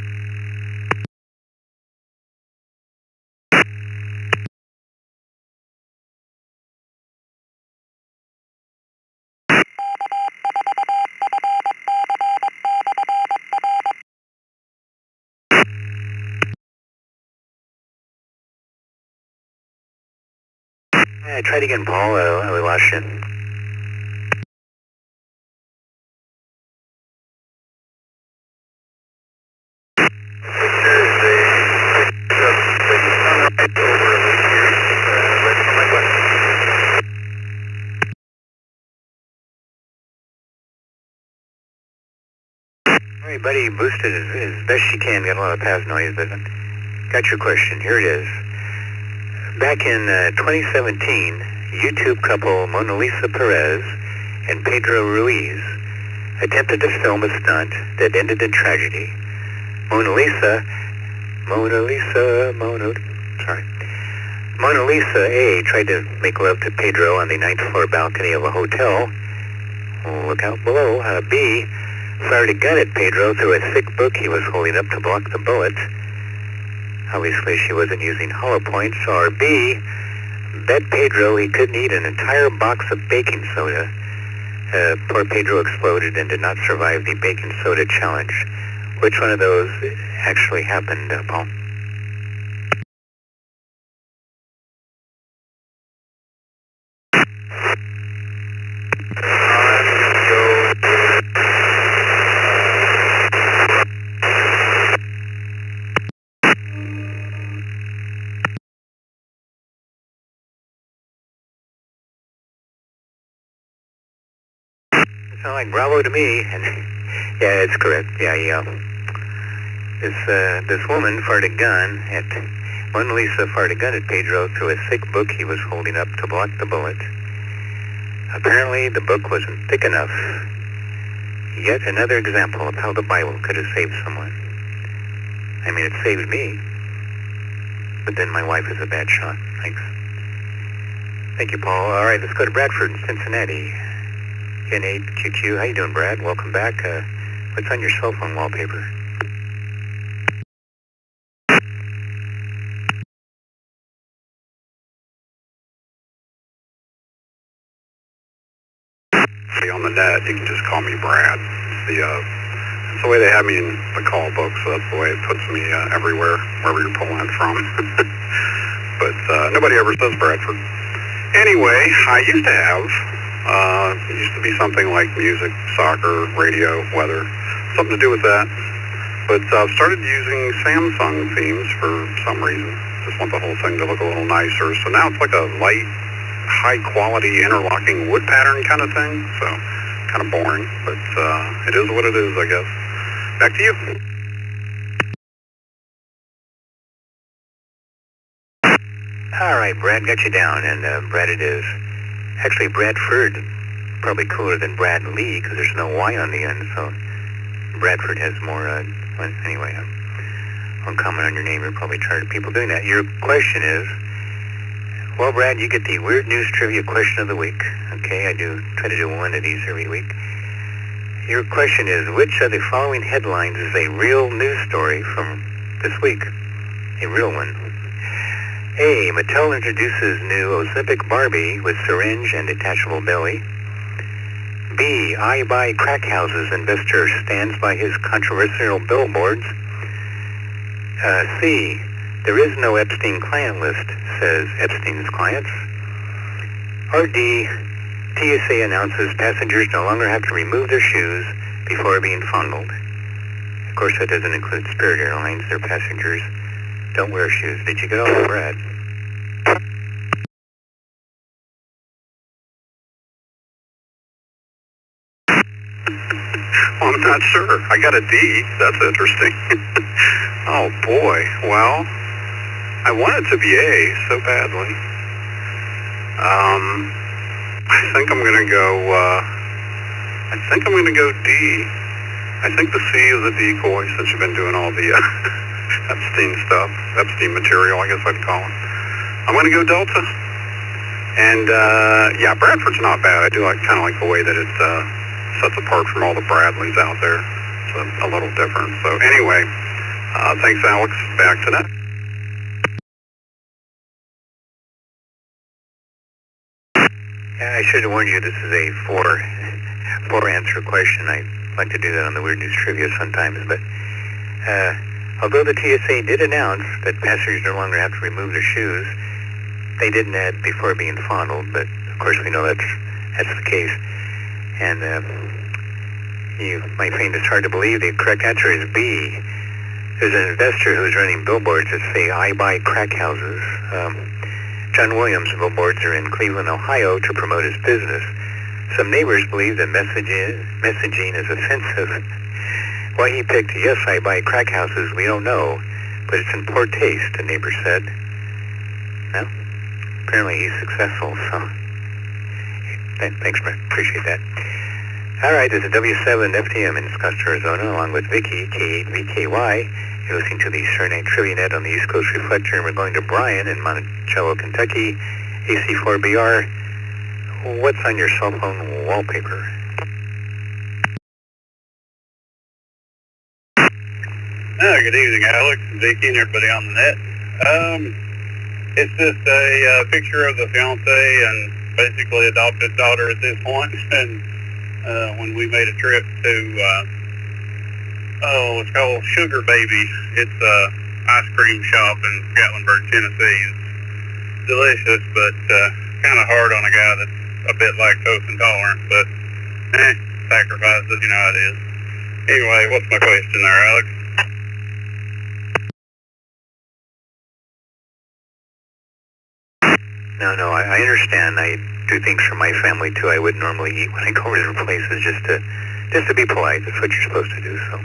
Try it again, Paul. We lost you. Picture is a Everybody boosted as best she can. Got a lot of pass noise, but got your question. Here it is. Back in 2017, YouTube couple Mona Lisa Perez and Pedro Ruiz attempted to film a stunt that ended in tragedy. Mona Lisa A tried to make love to Pedro on the 9th floor balcony of a hotel. Look out below. B fired a gun at Pedro through a thick book he was holding up to block the bullet. Obviously she wasn't using hollow points. Or B bet Pedro he couldn't eat an entire box of baking soda. Poor Pedro exploded and did not survive the baking soda challenge. Which one of those actually happened, Paul? Sound like bravo to me. And yeah, it's correct. Yeah. This woman fired a gun at Mona Lisa fired a gun at Pedro through a thick book he was holding up to block the bullet. Apparently, the book wasn't thick enough. Yet another example of how the Bible could have saved someone. I mean, it saved me, but then my wife is a bad shot. Thanks. Thank you, Paul. All right, let's go to Bradford in Cincinnati. N8QQ. How you doing, Brad? Welcome back. What's on your cell phone wallpaper? On the net, you can just call me Brad. It's the way they have me in the call book, so that's the way it puts me everywhere, wherever you're pulling it from. But nobody ever says Bradford. Anyway, I used to have, it used to be something like music, soccer, radio, weather, something to do with that. But I've started using Samsung themes for some reason. Just want the whole thing to look a little nicer. So now it's like a light, high-quality interlocking wood pattern kind of thing. So kind of boring, but it is what it is, I guess. Back to you. All right, Brad, got you down, and Brad it is. Actually, Bradford, probably cooler than Bradley, because there's no Y on the end, so Bradford has more, well, anyway, I'll comment on your name. You're probably tired of people doing that. Your question is, well, Brad, you get the Weird News Trivia Question of the Week. Okay, I try to do one of these every week. Your question is, which of the following headlines is a real news story from this week? A real one. A, Mattel introduces new Ozempic Barbie with syringe and detachable belly. B, I buy crack houses investor stands by his controversial billboards. C, there is no Epstein client list, says Epstein's clients. Or D, TSA announces passengers no longer have to remove their shoes before being fondled. Of course, that doesn't include Spirit Airlines. Their passengers don't wear shoes. Did you get all that, Brad? Well, I'm not sure. I got a D. That's interesting. Oh, boy. Well, I wanted to be A so badly. I think I'm going to go, D. I think the C is a decoy since you've been doing all the Epstein stuff, Epstein material, I guess I'd call it. I'm going to go Delta. And, yeah, Bradford's not bad. I do kind of like the way that it sets apart from all the Bradleys out there. It's a little different. So anyway, thanks, Alex. Back to that. I should have warned you this is a four answer question. I like to do that on the Weird News Trivia sometimes, but although the TSA did announce that passengers no longer have to remove their shoes, they didn't add before being fondled, but of course we know that's the case. And you might find it's hard to believe. The correct answer is B. There's an investor who's running billboards that say, I buy crack houses. John Williams' billboards are in Cleveland, Ohio to promote his business. Some neighbors believe the messaging is offensive. Why he picked Yes, I Buy Crack Houses, we don't know, but it's in poor taste, a neighbor said. Well, apparently he's successful, so thanks, Brent. Appreciate that. All right, this is W7 FTM in Scottsdale, Arizona, along with Vicky, K8VKY. You're listening to the Saturday Night Trivia Net on the East Coast Reflector, and we're going to Brian in Monticello, Kentucky, AC4BR. What's on your cell phone wallpaper? Good evening, Alex, Vicky, and everybody on the net. It's just a picture of the fiance and basically adopted daughter at this point. And when we made a trip to, it's called Sugar Baby. It's a ice cream shop in Gatlinburg, Tennessee. It's delicious, but kind of hard on a guy that's a bit lactose intolerant. But sacrifices, you know how it is. Anyway, what's my question there, Alex? No, I understand. I do things for my family too. I wouldn't normally eat when I go to different places just to be polite. That's what you're supposed to do. So,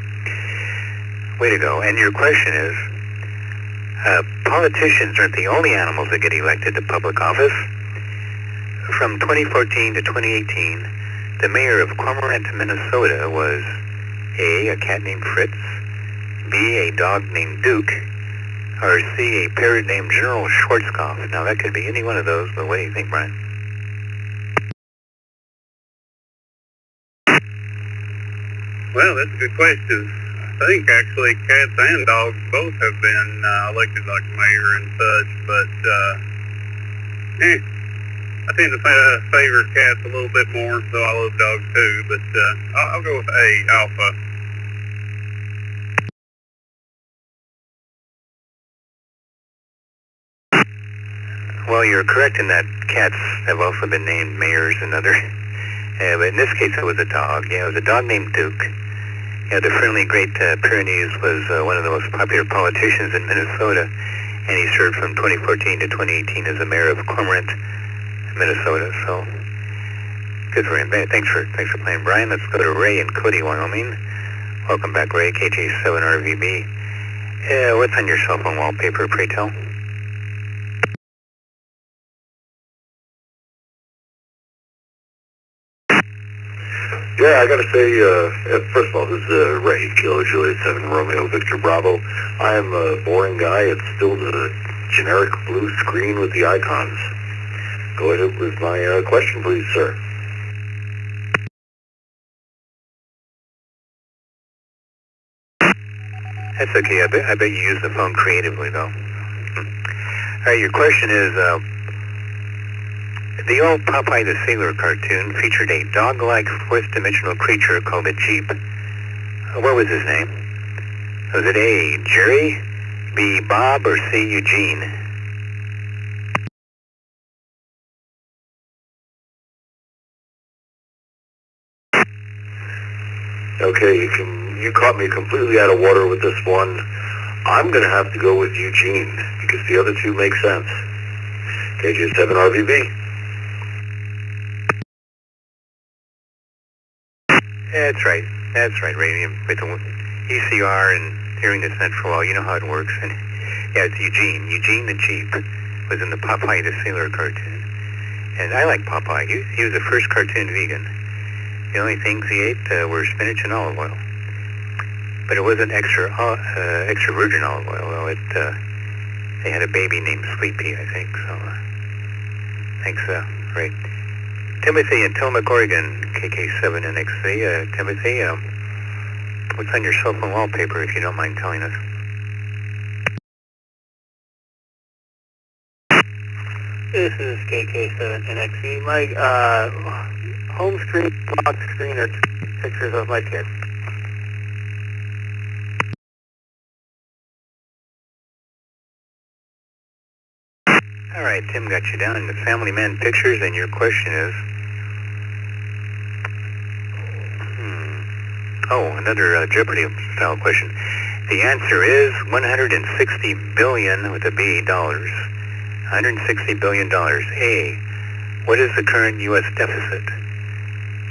way to go. And your question is, politicians aren't the only animals that get elected to public office. From 2014 to 2018, the mayor of Cormorant, Minnesota was A, a cat named Fritz, B, a dog named Duke, or C, a parrot named General Schwarzkopf. Now, that could be any one of those, but what do you think, Brian? Well, that's a good question. I think actually cats and dogs both have been elected like mayor and such, but I tend to favor cats a little bit more, though I love dogs too, but I'll go with A, Alpha. Well, you're correct in that cats have also been named mayors and other, but in this case it was a dog. Yeah, it was a dog named Duke. Yeah, the friendly Great Pyrenees was one of the most popular politicians in Minnesota, and he served from 2014 to 2018 as the mayor of Cormorant, Minnesota. So good for him. Thanks for playing, Brian. Let's go to Ray in Cody, Wyoming. Welcome back, Ray. KJ7RVB. What's on your cell phone wallpaper, pray tell? Yeah, I gotta say, first of all, this is Ray, Kilo Juliet 7 Romeo Victor Bravo. I am a boring guy. It's still the generic blue screen with the icons. Go ahead with my question, please, sir. That's okay. I bet you use the phone creatively, though. All right, your question is, the old Popeye the Sailor cartoon featured a dog-like fourth-dimensional creature called a Jeep. What was his name? Was it A, Jerry, B, Bob, or C, Eugene? Okay, you caught me completely out of water with this one. I'm gonna have to go with Eugene, because the other two make sense. KJ7RVB. That's right, Ray. With the ECR and hearing this net for a while, you know how it works. And yeah, it's Eugene. Eugene the Jeep was in the Popeye the Sailor cartoon. And I like Popeye. He was the first cartoon vegan. The only things he ate were spinach and olive oil. But it wasn't extra virgin olive oil. Well, they had a baby named Sleepy, I think. So thanks, Ray. Timothy in Tillamook, Oregon, KK7NXV. Timothy, what's on your cell phone wallpaper, if you don't mind telling us? This is KK7NXV. My home screen, lock screen are pictures of my kids. All right, Tim got you down in the Family Man pictures, and your question is... another Jeopardy-style question. The answer is 160 billion with a B dollars. 160 billion dollars. A, what is the current U.S. deficit?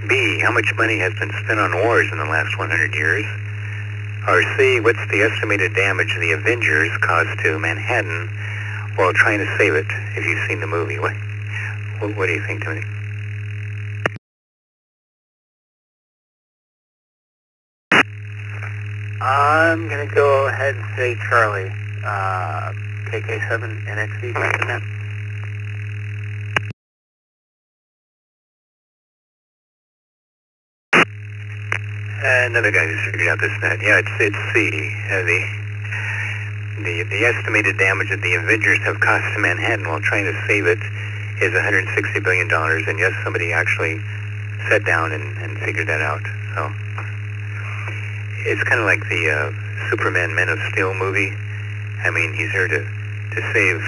B, how much money has been spent on wars in the last 100 years? Or C, what's the estimated damage the Avengers caused to Manhattan while trying to save it, if you've seen the movie? What do you think, Tony? I'm going to go ahead and say Charlie. KK7 NXV, back to that. Another guy who's figured out this net. Yeah, it's C. The estimated damage that the Avengers have caused to Manhattan while trying to save it is $160 billion. And yes, somebody actually sat down and figured that out. So it's kind of like the Superman Men of Steel movie. I mean, he's here to save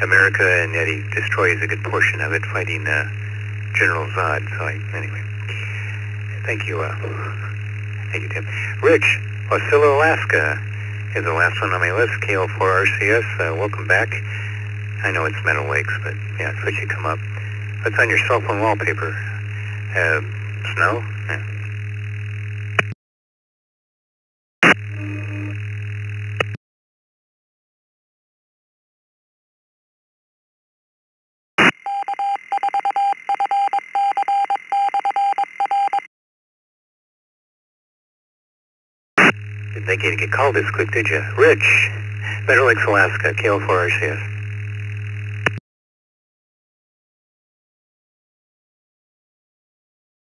America, and yet he destroys a good portion of it fighting General Zod. So anyway, thank you. Thank you, Tim. Rich, Wasilla, Alaska is the last one on my list. KL4RCS, welcome back. I know it's Meadow Lakes, but yeah, it's what you come up. What's on your cell phone wallpaper? Snow? Yeah. Didn't think you'd get called this quick, did you? Rich, Meadow Lakes, Alaska, KL4RCS.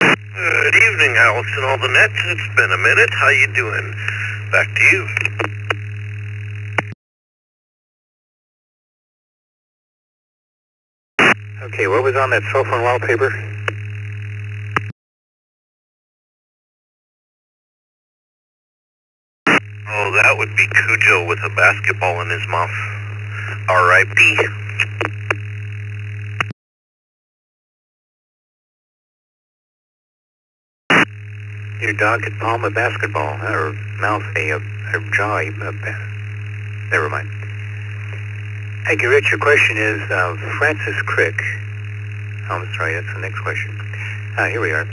Good evening, Alex and all the nets. It's been a minute. How you doing? Back to you. Okay, what was on that cell phone wallpaper? Oh, that would be Cujo with a basketball in his mouth. R.I.P. Your dog could palm a basketball, or mouth a jaw. Never mind. Thank you, Rich. Your question is Francis Crick. Oh, I'm sorry, that's the next question. Here we are.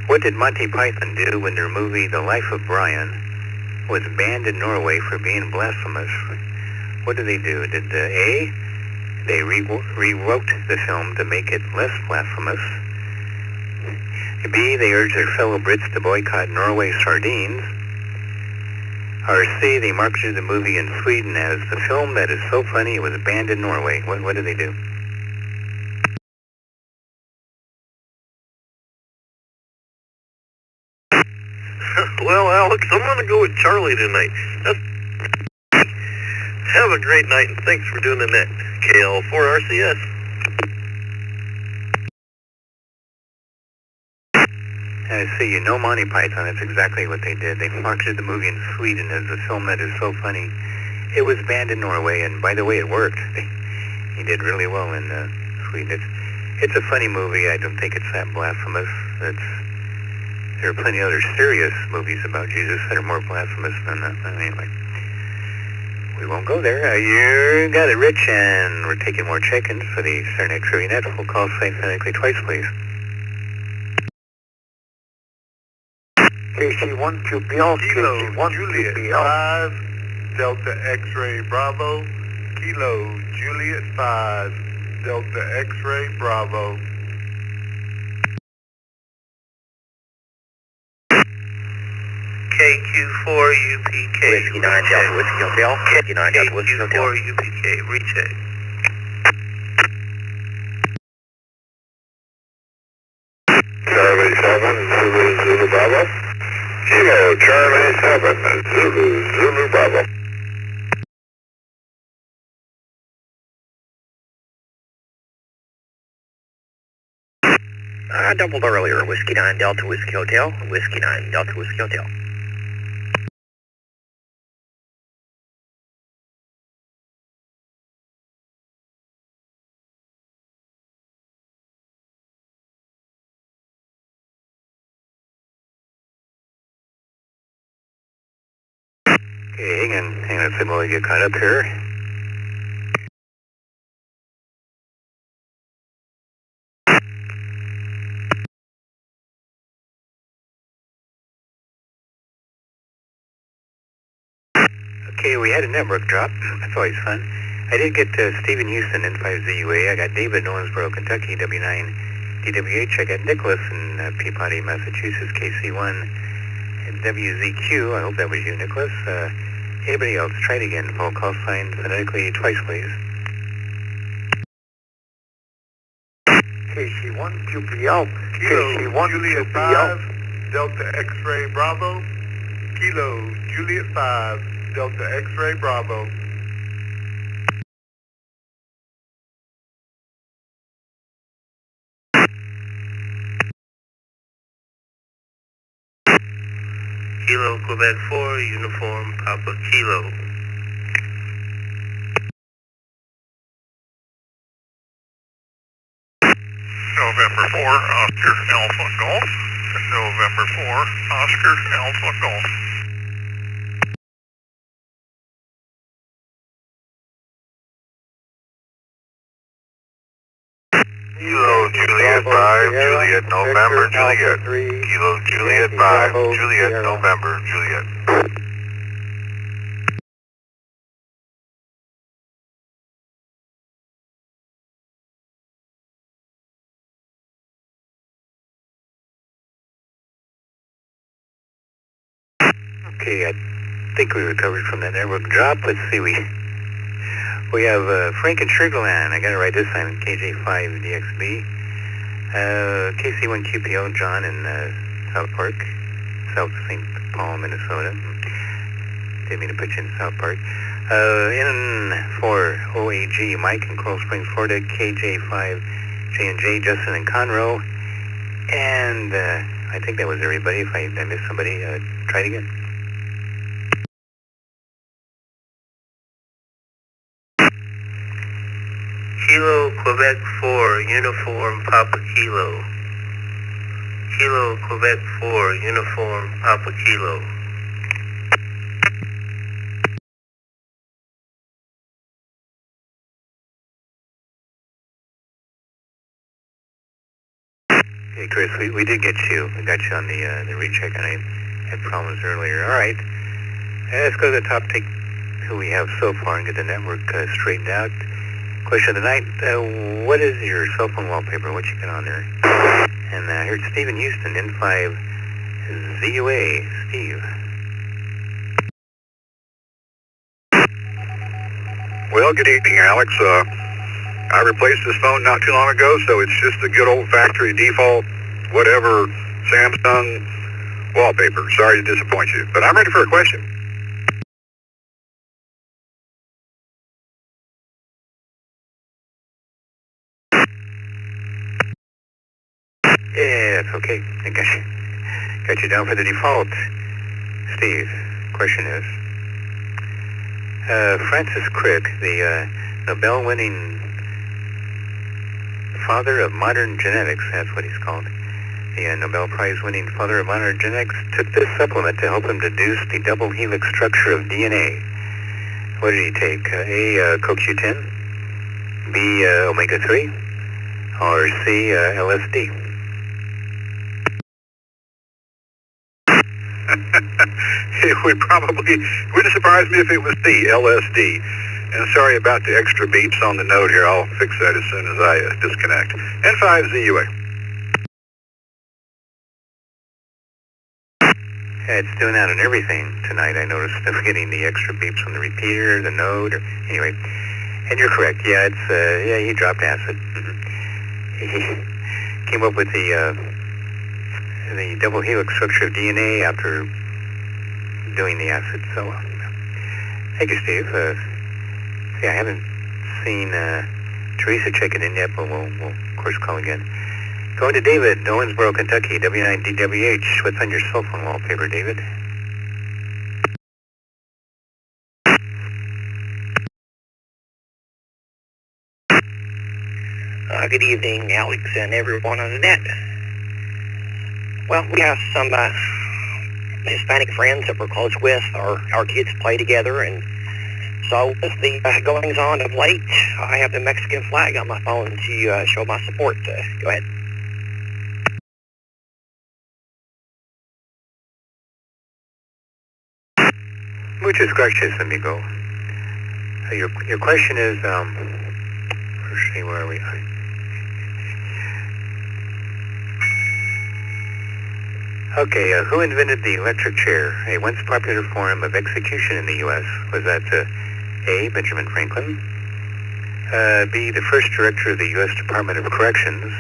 What did Monty Python do when their movie The Life of Brian was banned in Norway for being blasphemous? What did they do? Did A, they rewrote the film to make it less blasphemous? B, they urged their fellow Brits to boycott Norway sardines? Or C, they marketed the movie in Sweden as the film that is so funny it was banned in Norway? What did they do? Well, Alex, I'm going to go with Charlie tonight. Have a great night, and thanks for doing the net. KL4RCS. I see, you know Monty Python, that's exactly what they did. They marketed the movie in Sweden as a film that is so funny. It was banned in Norway, and by the way, it worked. He did really well in Sweden. It's a funny movie. I don't think it's that blasphemous. There are plenty of other serious movies about Jesus that are more blasphemous than that. Anyway, we won't go there. You got it, Rich, and we're taking more check-ins for the Cernet Trivia Net. Full call sign phonetically twice, please. KC1 QPL, KC1 Juliet QPL. 5, Delta X-Ray Bravo, Kilo Juliet 5, Delta X-Ray Bravo. KQ4UPK. Whiskey 9 Delta Whiskey Hotel. Whiskey 9 Delta Whiskey Hotel. KQ4UPK, recheck. Charlie 7, Zulu Bravo. Kilo Charlie 7, Zulu Bravo. I doubled earlier. Whiskey 9 Delta Whiskey Hotel. Whiskey 9 Delta Whiskey Hotel. Okay, hang on a second while we get caught up here. we had a network drop. That's always fun. I did get Stephen Houston, N5ZUA. I got David in Owensboro, Kentucky, W9DWH. I got Nicholas in Peabody, Massachusetts, KC1, and WZQ. I hope that was you, Nicholas. Anybody else? Try it again. Phone call sign phonetically twice, please. KC1 QPL. Kilo Juliet 5, Delta X-Ray Bravo. Kilo Juliet 5, Delta X-Ray Bravo. Kilo Quebec 4, Uniform Papa Kilo. November 4, Oscar Alpha Golf. November 4, Oscar Alpha Golf. Kilo Juliet 5, Juliet November, Juliet. Kilo Juliet 5, Juliet November, Juliet. Okay, I think we recovered from that network drop. Let's see, we have Frank in Sugarland. I got it right this time, KJ5DXB. KC1 QPO, John in South Park, South St. Paul, Minnesota. Didn't mean to put you in South Park. N4 OAG, Mike in Coral Springs, Florida. KJ5 J&J, Justin in Conroe. And I think that was everybody. If I missed somebody, try it again. Kilo Quebec 4, Uniform Papa Kilo. Kilo Quebec 4, Uniform Papa Kilo. Hey, Chris, we did get you. We got you on the recheck, and I had problems earlier. All right. Let's go to the top, take who we have so far, and get the network straightened out. Question of the night, what is your cell phone wallpaper? What you got on there? And I heard Stephen Houston, N5ZUA. Steve. Well, good evening, Alex. I replaced this phone not too long ago, so it's just a good old factory default, whatever, Samsung wallpaper. Sorry to disappoint you, but I'm ready for a question. Yeah, it's okay. I got you down for the default. Steve, question is, Francis Crick, the Nobel-winning father of modern genetics, that's what he's called. The Nobel Prize-winning father of modern genetics took this supplement to help him deduce the double helix structure of DNA. What did he take? A, CoQ10, B, omega-3, or C, LSD? It wouldn't surprise me if it was the LSD. And sorry about the extra beeps on the note here. I'll fix that as soon as I disconnect. N5ZUA. Yeah, it's doing that on everything tonight. I noticed I'm getting the extra beeps from the repeater, the node, or anyway. And you're correct. Yeah, it's he dropped acid. He came up with the double helix structure of DNA after doing the acid. So, thank you, Steve. I haven't seen Teresa checking in yet, but we'll of course call again. Going to David, Owensboro, Kentucky, W9DWH. What's on your cell phone wallpaper, David? Good evening, Alex, and everyone on the net. Well, we have some Hispanic friends that we're close with. Our kids play together, and so with the goings on of late, I have the Mexican flag on my phone to show my support. Go ahead. Muchas gracias, amigo. So your question is, let's see, where are we? Okay, who invented the electric chair, a once popular form of execution in the U.S.? Was that A, Benjamin Franklin, B, the first director of the U.S. Department of Corrections,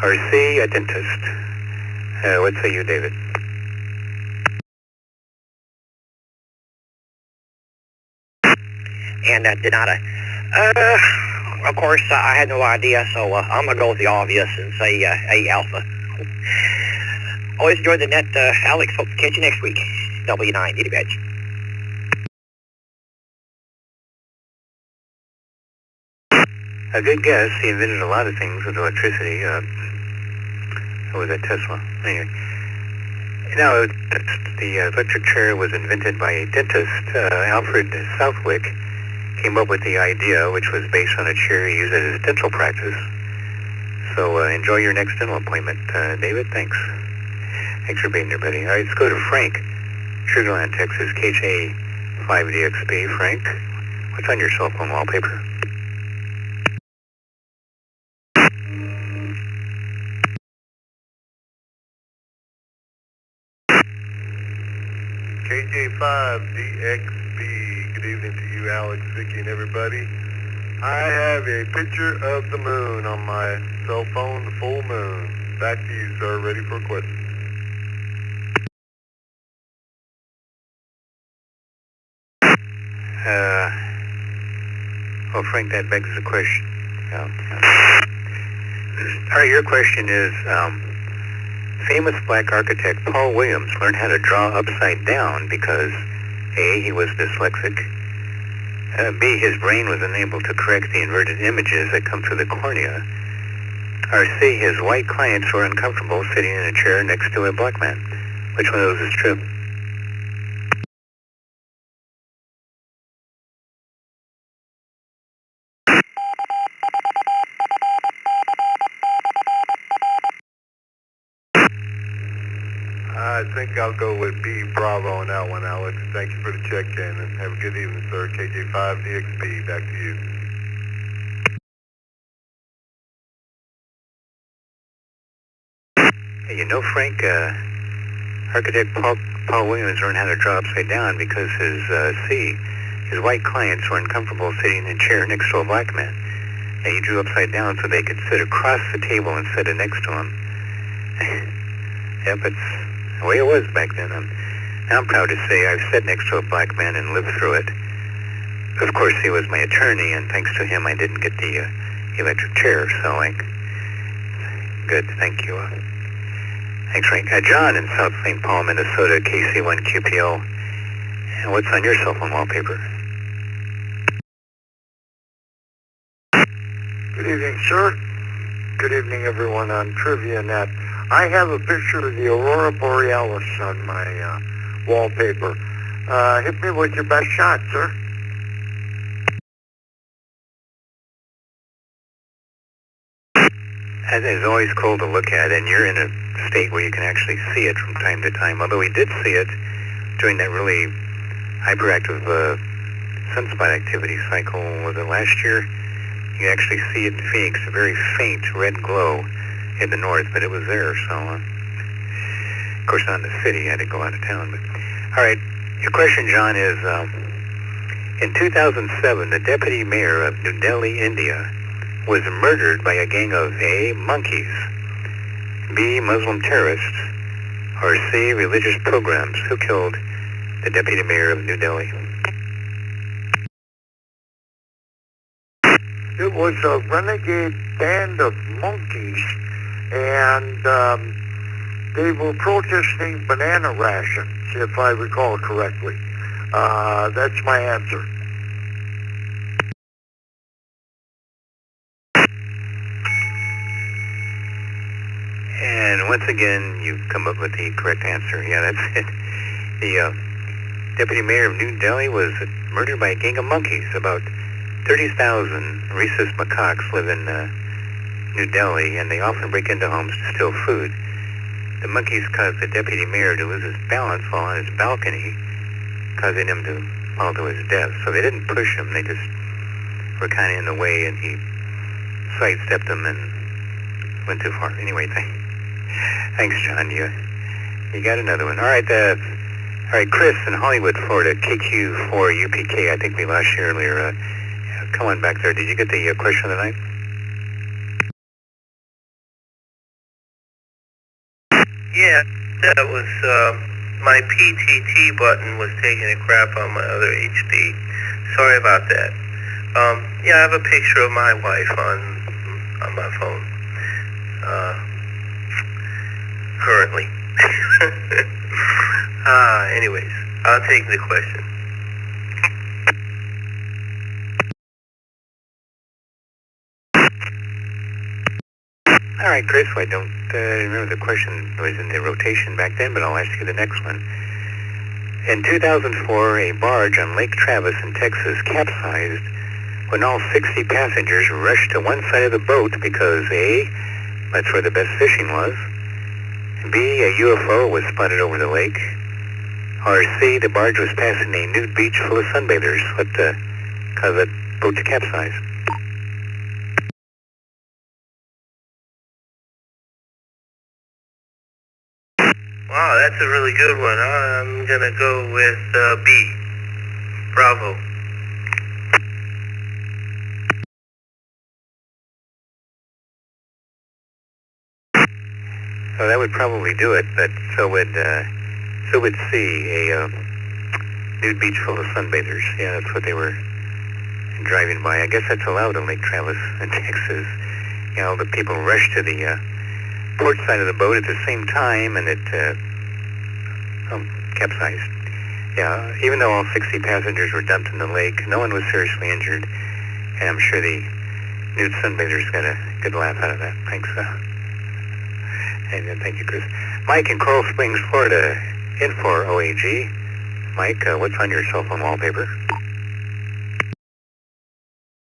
or C, a dentist? What say you, David? And Donata. Of course, I had no idea, so I'm going to go with the obvious and say A, Alpha. Always enjoy the net, Alex. Hope to catch you next week. W9, Diddy Badge. A good guess. He invented a lot of things with electricity. What was that, Tesla? Anyway. Now, the electric chair was invented by a dentist, Alfred Southwick. Came up with the idea, which was based on a chair he used at his dental practice. So enjoy your next dental appointment, David. Thanks. Thanks for being there, buddy. All right, let's go to Frank, Sugarland, Texas, KJ5DXB. Frank, what's on your cell phone wallpaper? KJ5DXB, good evening to you, Alex, Vicky, and everybody. I have a picture of the moon on my cell phone, the full moon. Back to you, sir. Ready for a question. Well, Frank, that begs the question. All right, your question is, famous black architect Paul Williams learned how to draw upside down because A, he was dyslexic, B, his brain was unable to correct the inverted images that come through the cornea, or C, his white clients were uncomfortable sitting in a chair next to a black man. Which one of those is true? I think I'll go with B, Bravo on that one, Alex. Thank you for the check-in, and have a good evening, sir. KJ5DXB, back to you. Hey, you know, Frank, architect Paul Williams learned how to draw upside down because his white clients were uncomfortable sitting in a chair next to a black man. And he drew upside down so they could sit across the table instead of next to him. Yep, it's the way it was back then. I'm proud to say I've sat next to a black man and lived through it. Of course, he was my attorney, and thanks to him, I didn't get the electric chair, so good, thank you. Thanks, Frank. John in South St. Paul, Minnesota, KC1QPL. And what's on your cell phone wallpaper? Good evening, sir. Good evening, everyone on TriviaNet. I have a picture of the Aurora Borealis on my wallpaper. Hit me with your best shot, sir. That is always cool to look at, and you're in a state where you can actually see it from time to time. Although we did see it during that really hyperactive sunspot activity cycle, was it last year? You actually see it in Phoenix, a very faint red glow in the north, but it was there, so of course not in the city, I had to go out of town. But all right, your question, John, is in 2007, the deputy mayor of New Delhi, India, was murdered by a gang of A, monkeys, B, Muslim terrorists, or C, religious pilgrims. Who killed the deputy mayor of New Delhi? It was a renegade band of monkeys, and they were protesting banana rations, if I recall correctly. That's my answer. And once again, you've come up with the correct answer. Yeah, that's it. The deputy mayor of New Delhi was murdered by a gang of monkeys. About 30,000 rhesus macaques live in New Delhi, and they often break into homes to steal food. The monkeys caused the deputy mayor to lose his balance while on his balcony, causing him to fall to his death. So they didn't push him. They just were kind of in the way, and he sidestepped them and went too far. Anyway, thanks, John. You got another one. All right, Chris in Hollywood, Florida, KQ4UPK. I think we lost you earlier. Come on back there. Did you get the question of the night? Yeah, that was, my PTT button was taking a crap on my other HD. Sorry about that. Yeah, I have a picture of my wife on my phone, currently. Anyways, I'll take the question. All right, Chris, I don't remember the question was in the rotation back then, but I'll ask you the next one. In 2004, a barge on Lake Travis in Texas capsized when all 60 passengers rushed to one side of the boat because A, that's where the best fishing was, B, a UFO was spotted over the lake, or C, the barge was passing a nude beach full of sunbathers. What caused that boat to capsize? Wow, that's a really good one. I'm gonna go with B. Bravo. So that would probably do it, but so would C, a nude beach full of sunbathers. Yeah, that's what they were driving by. I guess that's allowed in Lake Travis in Texas. You know, the people rushed to the port side of the boat at the same time, and it capsized. Yeah, even though all 60 passengers were dumped in the lake, no one was seriously injured, and I'm sure the nude sunbathers got a good laugh out of that. Thanks, and thank you, Chris. Mike in Coral Springs, Florida, in for OAG. Mike, what's on your cell phone wallpaper?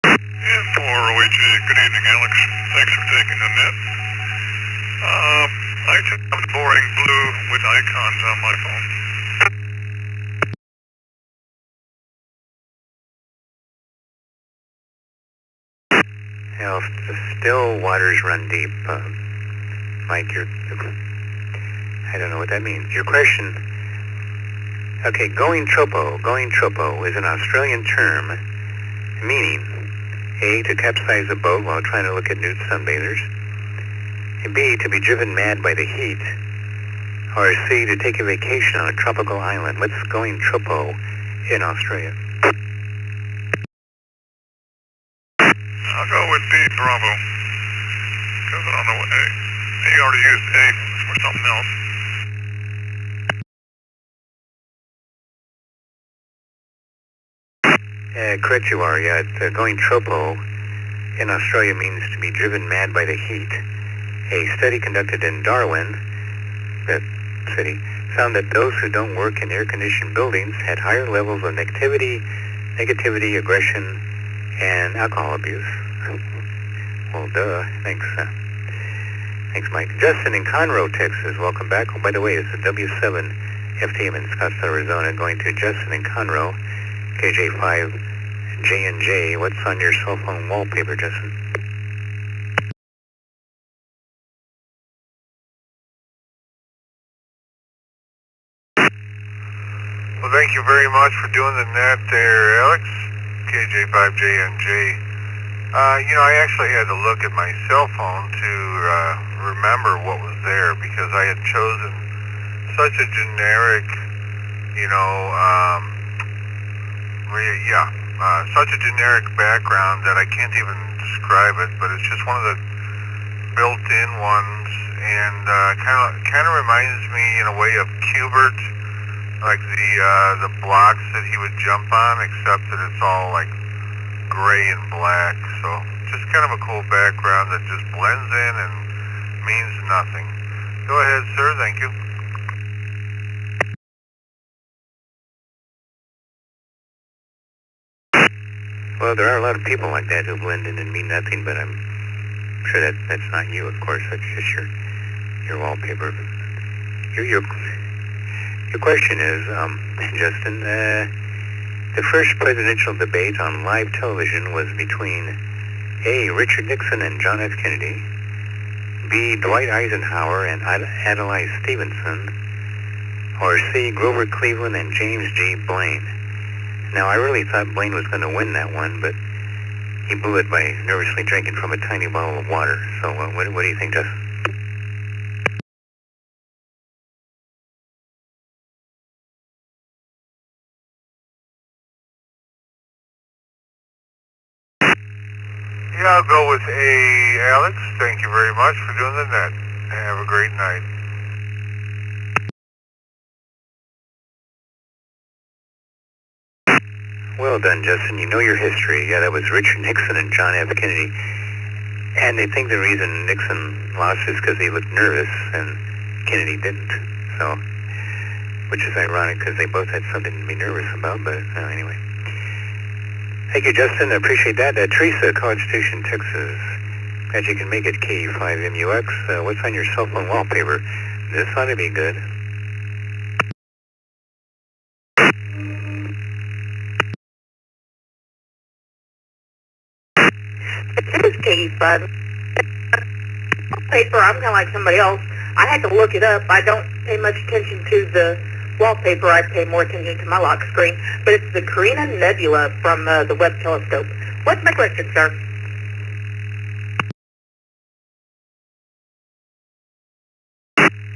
In for OAG. Good evening, Alex. Thanks for taking the net. I just have boring blue with icons on my phone. Now, still waters run deep. Mike, I don't know what that means. Your question, okay, going tropo is an Australian term meaning A, to capsize a boat while trying to look at nude sunbathers, and B, to be driven mad by the heat, or C, to take a vacation on a tropical island. What's going tropo in Australia? I'll go with B, Bravo. Because I don't know what A. He already used A for something else. Correct you are, yeah. It's, going tropo in Australia means to be driven mad by the heat. A study conducted in Darwin, that city, found that those who don't work in air-conditioned buildings had higher levels of negativity, aggression, and alcohol abuse. Well, duh. Thanks. Thanks, Mike. Justin in Conroe, Texas. Welcome back. Oh, by the way, it's a W7 FTM in Scottsdale, Arizona. Going to Justin in Conroe, KJ5JNJ. What's on your cell phone wallpaper, Justin? Well, thank you very much for doing the net there, Alex. KJ5JNJ. I actually had to look at my cell phone to remember what was there because I had chosen such a generic, such a generic background that I can't even describe it, but it's just one of the built-in ones, and kind of reminds me in a way of Cubert, like the blocks that he would jump on, except that it's all like gray and black. So just kind of a cool background that just blends in and means nothing. Go ahead, sir. Thank you. Well, there are a lot of people like that who blend in and mean nothing, but I'm sure that's not you, of course. That's just your wallpaper. Your question is, Justin, The first presidential debate on live television was between A. Richard Nixon and John F. Kennedy, B. Dwight Eisenhower and Adlai Stevenson, or C. Grover Cleveland and James G. Blaine. Now, I really thought Blaine was going to win that one, but he blew it by nervously drinking from a tiny bottle of water. So what do you think, Justin? Yeah, I'll go with A, Alex. Thank you very much for doing the net. Have a great night. Well done, Justin. You know your history. Yeah, that was Richard Nixon and John F. Kennedy. And they think the reason Nixon lost is because he looked nervous and Kennedy didn't. So, which is ironic because they both had something to be nervous about, but anyway. Thank you, Justin. I appreciate that. Teresa, College Station, Texas. Glad you can make it, KE5MUX. What's on your cell phone wallpaper? This ought to be good. This is KE5. Wallpaper, I'm kind of like somebody else. I had to look it up. I don't pay much attention to the wallpaper. I pay more attention to my lock screen. But it's the Carina Nebula from the Webb Telescope. What's my question, sir?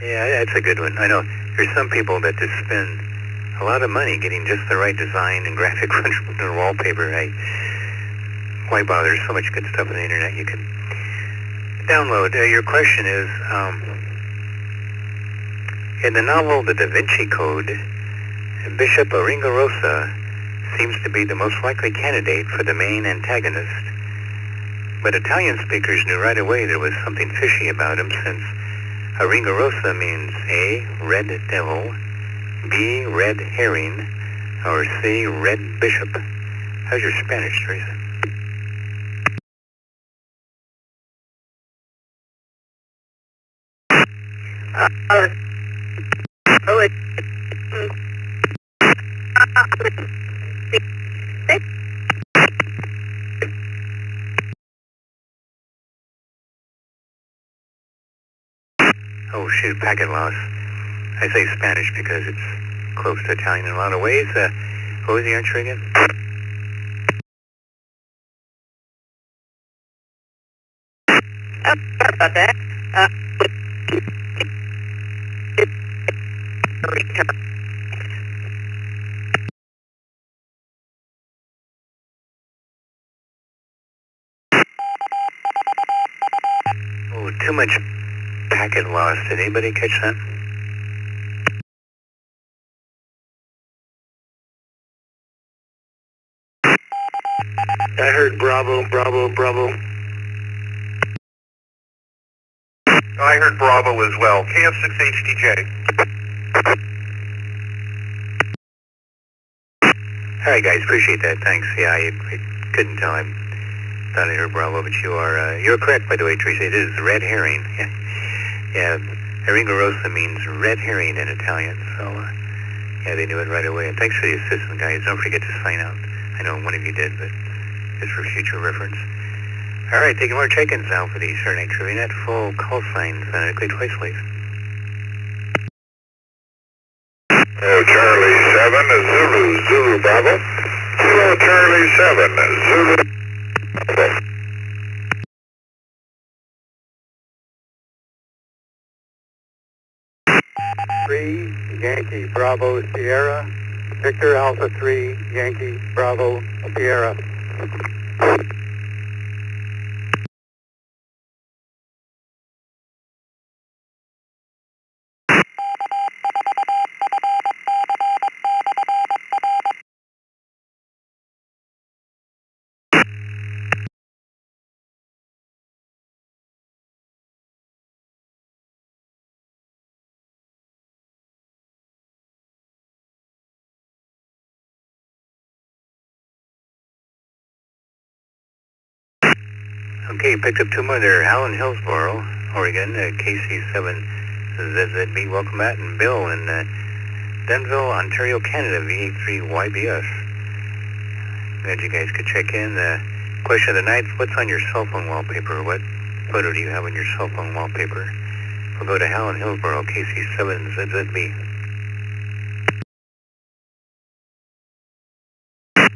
Yeah, that's a good one. I know there's some people that just spend a lot of money getting just the right design and graphic from their wallpaper. Why bother? There's so much good stuff on the internet you can download. Your question is, in the novel The Da Vinci Code, Bishop Aringarosa seems to be the most likely candidate for the main antagonist. But Italian speakers knew right away there was something fishy about him, since Aringarosa means A, red devil, B, red herring, or C, red bishop. How's your Spanish, Teresa? Oh shoot, packet loss. I say Spanish because it's close to Italian in a lot of ways. What was the answer again? Sorry about that. Oh, too much packet loss. Did anybody catch that? I heard Bravo, Bravo, Bravo. I heard Bravo as well. KF6HDJ. All right, guys, appreciate that. Thanks. Yeah, I couldn't tell. I thought I heard Bravo, but you're correct, by the way, Teresa. It is red herring. Yeah, Aringarosa means red herring in Italian, so yeah, they knew it right away. And thanks for the assistance, guys. Don't forget to sign out. I know one of you did, but just for future reference. All right, taking more check-ins now for the Saturday Night Trivia Net. Full call signs, phonetically twice, please. Oh, Charlie 7, Zulu, Zulu, Bravo. Hello, Charlie 7, Zulu, Bravo. 3, Yankee Bravo Sierra. Victor Alpha 3, Yankee Bravo Sierra. Okay, picked up two more there. Hal in Hillsboro, Oregon, KC7ZZB, welcome back, and Bill in Denville, Ontario, Canada, VA3YBS. Glad you guys could check in. Question of the night, what's on your cell phone wallpaper? What photo do you have on your cell phone wallpaper? We'll go to Hal in Hillsboro, KC7ZZB.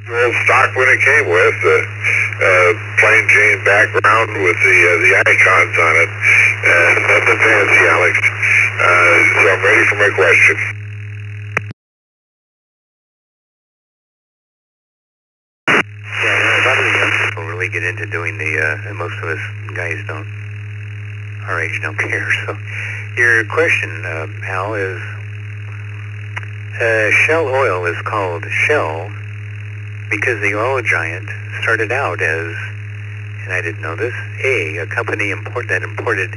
Well, stock when it came with, plain Jane background with the icons on it. Nothing fancy, Alex. So I'm ready for my question. Yeah, a lot of the young people really get into doing and most of us guys don't, our age don't care. So your question, Hal, is Shell Oil is called Shell because the oil giant started out as, and I didn't know this, A, company that imported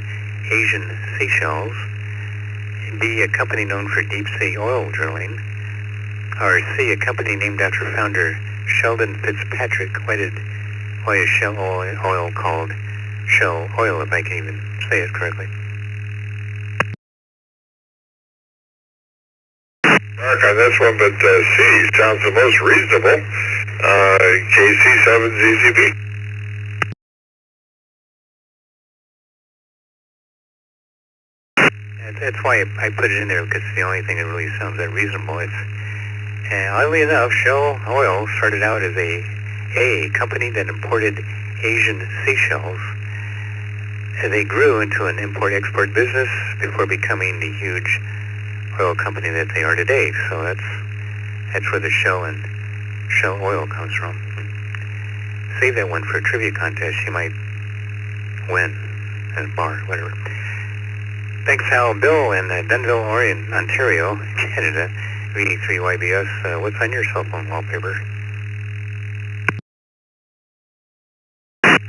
Asian seashells, B, a company known for deep sea oil drilling, or C, a company named after founder Sheldon Fitzpatrick. Why is Shell Oil called Shell Oil, if I can even say it correctly? Mark on this one, but C sounds the most reasonable. KC7ZZB. That's why I put it in there, because it's the only thing that really sounds that reasonable. Oddly enough, Shell Oil started out as a company that imported Asian seashells. And they grew into an import-export business before becoming the huge oil company that they are today. So that's where the Shell and Shell Oil comes from. Save that one for a trivia contest. You might win at a bar, whatever. Thanks, Hal. Bill in Denville, Ontario, Canada, VD3YBS. What's on your cell phone wallpaper?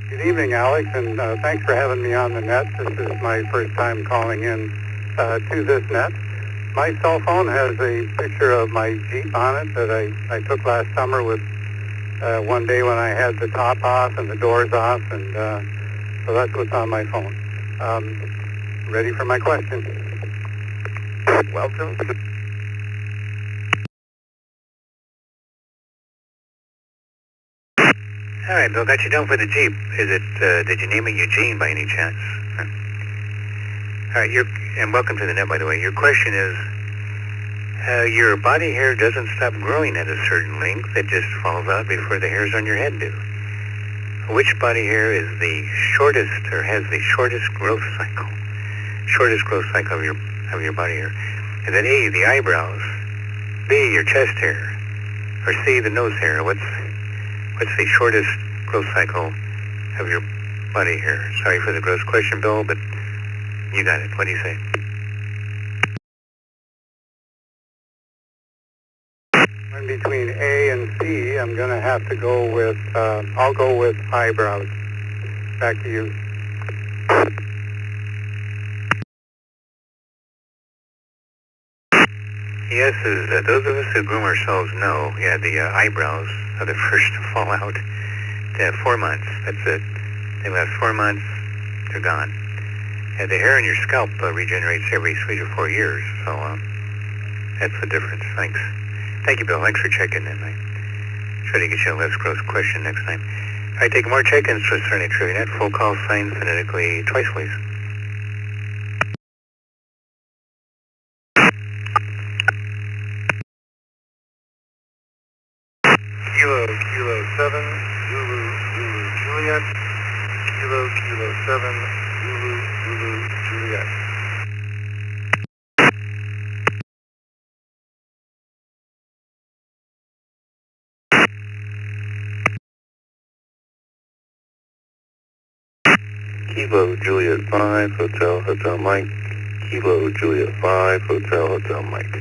Good evening, Alex, and thanks for having me on the net. This is my first time calling in to this net. My cell phone has a picture of my Jeep on it that I took last summer with one day when I had the top off and the doors off, and so that's what's on my phone. Ready for my question. Welcome. All right, Bill, got you down for the Jeep. Did you name it Eugene by any chance? All right, and welcome to the net, by the way. Your question is, your body hair doesn't stop growing at a certain length. It just falls out before the hairs on your head do. Which body hair is the shortest, or has the shortest growth cycle? Shortest growth cycle of your body hair. Is it A, the eyebrows, B, your chest hair, or C, the nose hair? What's the shortest growth cycle of your body hair? Sorry for the gross question, Bill, but you got it. What do you say? In between A and C, I'm going to have to go with, I'll go with eyebrows. Back to you. Yes, as those of us who groom ourselves know, yeah, the eyebrows are the first to fall out. They have 4 months. That's it. They last 4 months, they're gone. And the hair on your scalp regenerates every 3 to 4 years, so that's the difference. Thanks. Thank you, Bill. Thanks for checking in. I try to get you a less gross question next time. All right, take more check-ins to Cerny Trivia Net. Full call sign phonetically twice, please. Kilo 7, Zulu, Juliet. Kilo 7, Zulu, Juliet. Kilo Juliet 5, Hotel Mike. Kilo Juliet 5, Hotel Mike.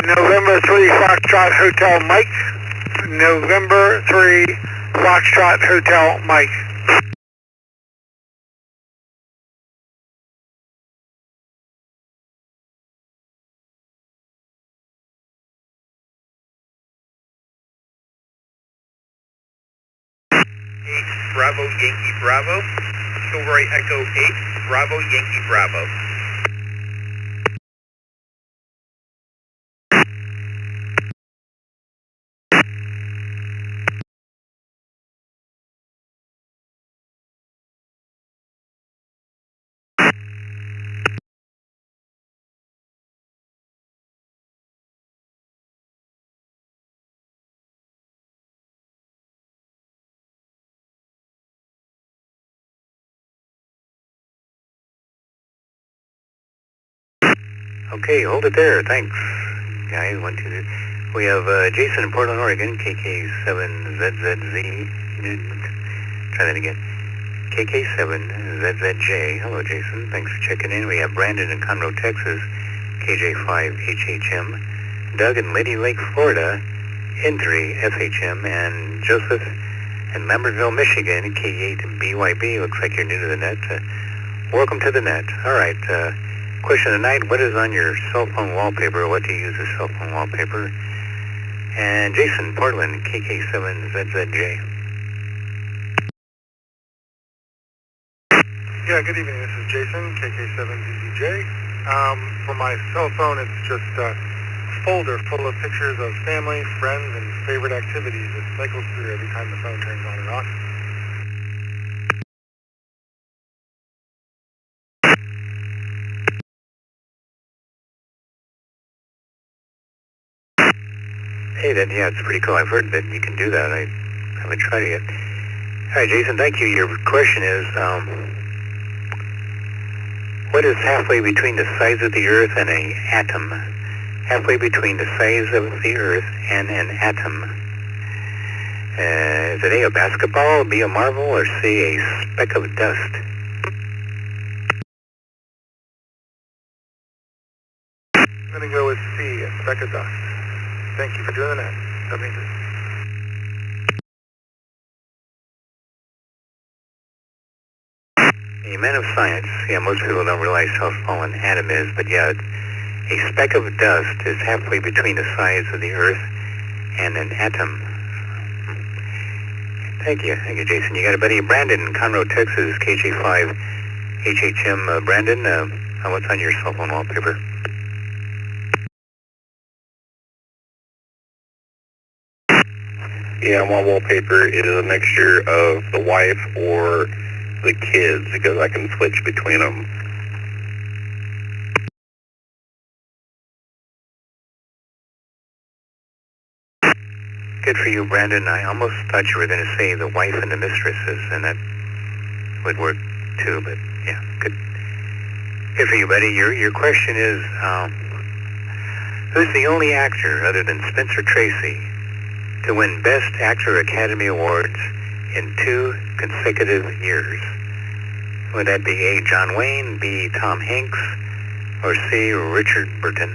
November 3 Foxtrot Hotel Mike. November 3 Foxtrot Hotel Mike. Bravo Yankee Bravo. Silverite Echo 8 Bravo Yankee Bravo. Okay, hold it there. Thanks, guys. 1, 2, 3. We have Jason in Portland, Oregon, KK7ZZZ. Try that again. KK7ZZJ. Hello, Jason. Thanks for checking in. We have Brandon in Conroe, Texas, KJ5HHM. Doug in Lady Lake, Florida, N3FHM. And Joseph in Lambertville, Michigan, K8BYB. Looks like you're new to the net. Welcome to the net. All right. Question of the night, what is on your cell phone wallpaper? What do you use as cell phone wallpaper? And Jason, Portland, KK7ZZJ. Yeah, good evening. This is Jason, KK7ZZJ. For my cell phone, it's just a folder full of pictures of family, friends, and favorite activities that cycles through every time the phone turns on and off. Hey, then, yeah, it's pretty cool. I've heard that you can do that. I haven't tried it yet. All right, Jason, thank you. Your question is, what is halfway between the size of the Earth and an atom? Halfway between the size of the Earth and an atom. Is it A, a basketball, B, a marble, or C, a speck of dust? I'm going to go with C, a speck of dust. Thank you for doing that. That means it. A man of science. Yeah, most people don't realize how small an atom is, but yeah, a speck of dust is halfway between the size of the Earth and an atom. Thank you, Jason. You got a buddy, Brandon in Conroe, Texas, KJ5HHM. Brandon, what's on your cell phone wallpaper? Yeah, my wallpaper is a mixture of the wife or the kids because I can switch between them. Good for you, Brandon. I almost thought you were going to say the wife and the mistresses, and that would work too, but yeah, good. Good for you, buddy. Your question is, who's the only actor other than Spencer Tracy to win Best Actor Academy Awards in 2 consecutive years? Would that be A, John Wayne, B, Tom Hanks, or C, Richard Burton?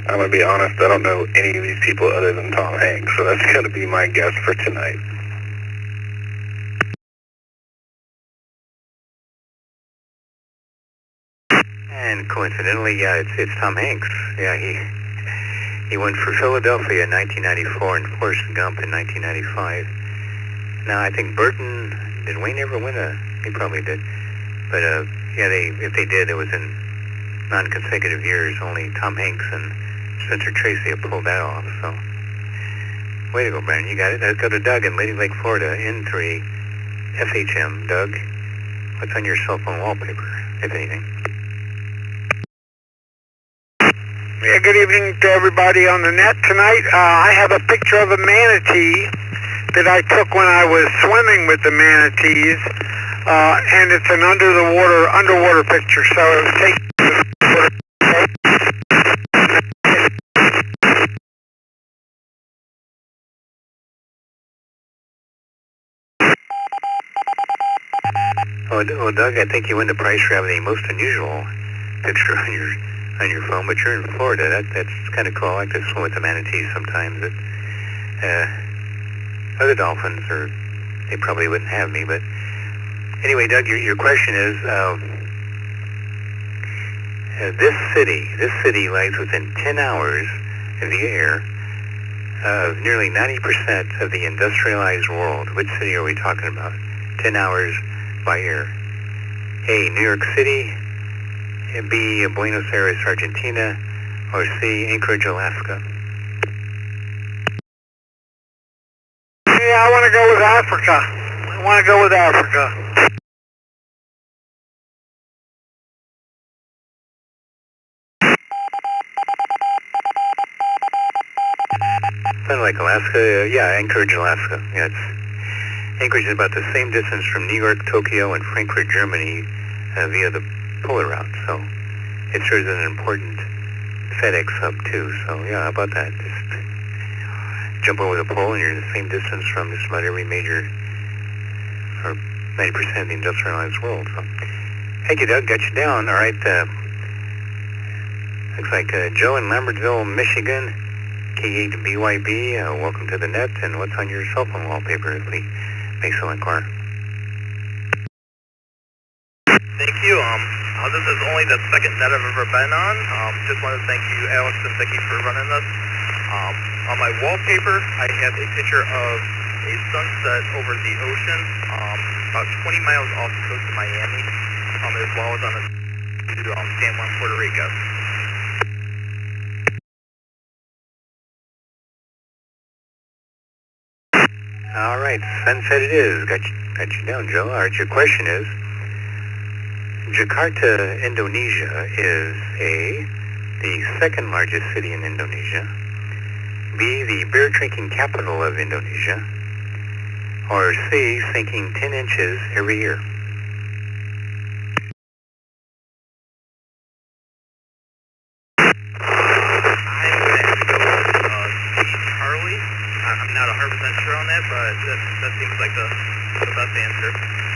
I'm going to be honest, I don't know any of these people other than Tom Hanks, so that's going to be my guess for tonight. And coincidentally, yeah, it's Tom Hanks. Yeah, he went for Philadelphia in 1994 and Forrest Gump in 1995. Now, I think Burton, did Wayne ever win he probably did. But, yeah, if they did, it was in non-consecutive years. Only Tom Hanks and Spencer Tracy have pulled that off, so. Way to go, Brandon. You got it. Let's go to Doug in Lady Lake, Florida, N3FHM. Doug, what's on your cell phone wallpaper, if anything? Yeah, good evening to everybody on the net tonight. I have a picture of a manatee that I took when I was swimming with the manatees, and it's an underwater picture. So it was taken. Oh, Doug, I think you win the prize for having the most unusual picture on your phone, but you're in Florida. That's kind of cool. I like to swim with the manatees sometimes. Other dolphins, they probably wouldn't have me. But anyway, Doug, your question is, This city lies within 10 hours of the air of nearly 90% of the industrialized world. Which city are we talking about? 10 hours by air. A, New York City, B, Buenos Aires, Argentina, or C, Anchorage, Alaska. Yeah, I want to go with Africa. Sounded like Alaska. Yeah, Anchorage, Alaska. Yeah, Anchorage is about the same distance from New York, Tokyo, and Frankfurt, Germany, via the polar route. So it serves as an important FedEx hub too. So yeah, how about that? Just jump over the pole and you're the same distance from just about every major, or 90% of the industrialized world. So thank you, Doug. Got you down. All right. Looks like Joe in Lambertville, Michigan, K8BYB. Welcome to the net. And what's on your cell phone wallpaper as we make so inquire? Thank you. This is only the second net I've ever been on. Just want to thank you, Alex and Vicki, for running this. On my wallpaper, I have a picture of a sunset over the ocean, about 20 miles off the coast of Miami, as well as on the San Juan, Puerto Rico. All right, sunset it is. Got you down, Joe. All right, your question is, Jakarta, Indonesia is A, the second largest city in Indonesia, B, the beer drinking capital of Indonesia, or C, sinking 10 inches every year. I'm not 100% sure on that, but that seems like the best answer.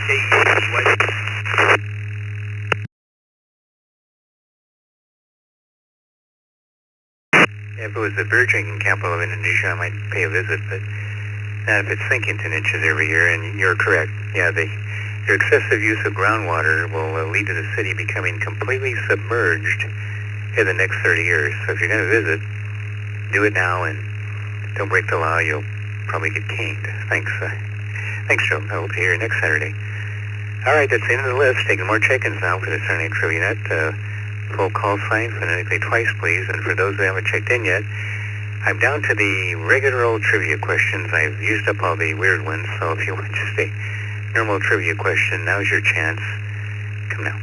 K-E-Y-B. If it was the beer drinking capital of Indonesia, I might pay a visit, but not if it's sinking 10 inches every year, and you're correct. Yeah, your excessive use of groundwater will lead to the city becoming completely submerged in the next 30 years. So if you're going to visit, do it now and don't break the law. You'll probably get caned. Thanks, Joe. I hope to hear you next Saturday. All right, that's the end of the list. Taking more check-ins now for the Saturday Trivia Net. Full call sign, phonetically twice, please. And for those who haven't checked in yet, I'm down to the regular old trivia questions. I've used up all the weird ones, so if you want just a normal trivia question, now's your chance. Come now.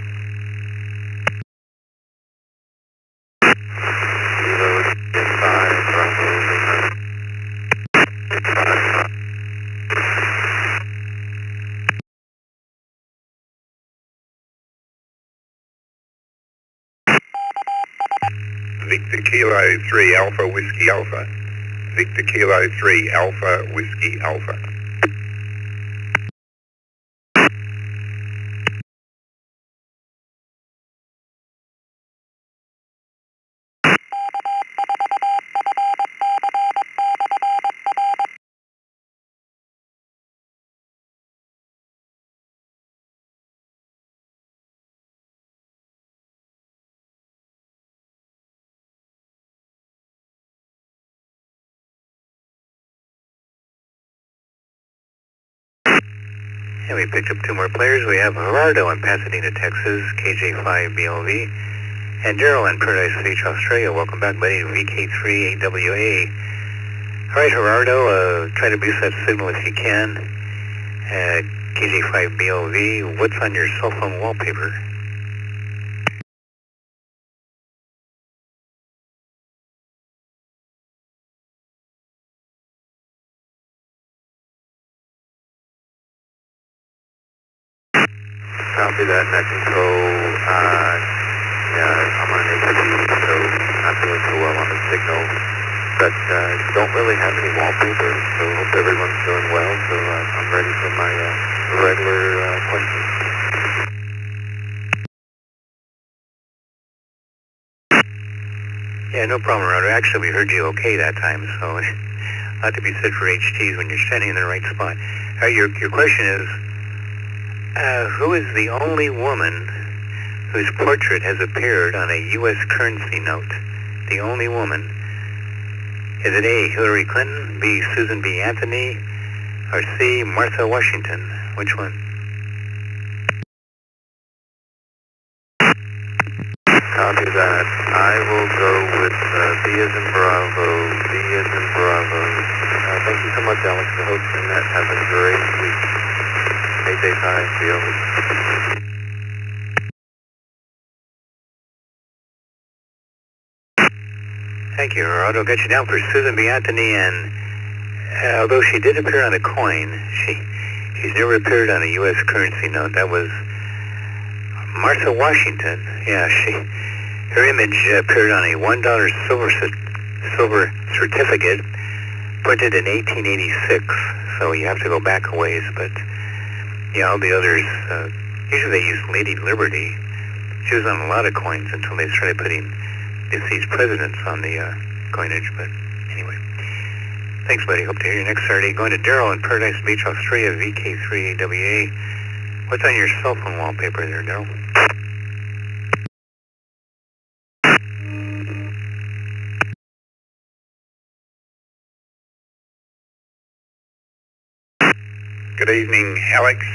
Victor Kilo 3 Alpha Whiskey Alpha. Victor Kilo 3 Alpha Whiskey Alpha. And we picked up two more players. We have Gerardo in Pasadena, Texas, KJ5BLV, and Daryl in Paradise Beach, Australia. Welcome back, buddy, to VK3AWA. All right, Gerardo, try to boost that signal if you can. KJ5BLV, what's on your cell phone wallpaper? Copy that, net control. Yeah, I'm on APG, so not doing so well on the signal. But don't really have any wallpaper, so hope everyone's doing well. So I'm ready for my regular question. Yeah, no problem, Roder. Actually, we heard you okay that time, so not to be said for HTs when you're standing in the right spot. Your question is, who is the only woman whose portrait has appeared on a U.S. currency note? The only woman. Is it A, Hillary Clinton, B, Susan B. Anthony, or C, Martha Washington? Which one? Copy that. I will go with B as in Bravo. B as in Bravo. Thank you so much, Alex. I hope the net have a great week. Mayday 5, be over. Thank you, Gerardo. Got you down for Susan B. Anthony, and although she did appear on a coin, she's never appeared on a U.S. currency note. That was Martha Washington. Yeah, her image appeared on a $1 silver certificate printed in 1886. So you have to go back a ways, but yeah, all the others, usually they use Lady Liberty. She was on a lot of coins until they started putting deceased presidents on the coinage, but anyway. Thanks, buddy. Hope to hear you next Saturday. Going to Daryl in Paradise Beach, Australia, VK3AWA. What's on your cell phone wallpaper there, Daryl? Good evening, Alex,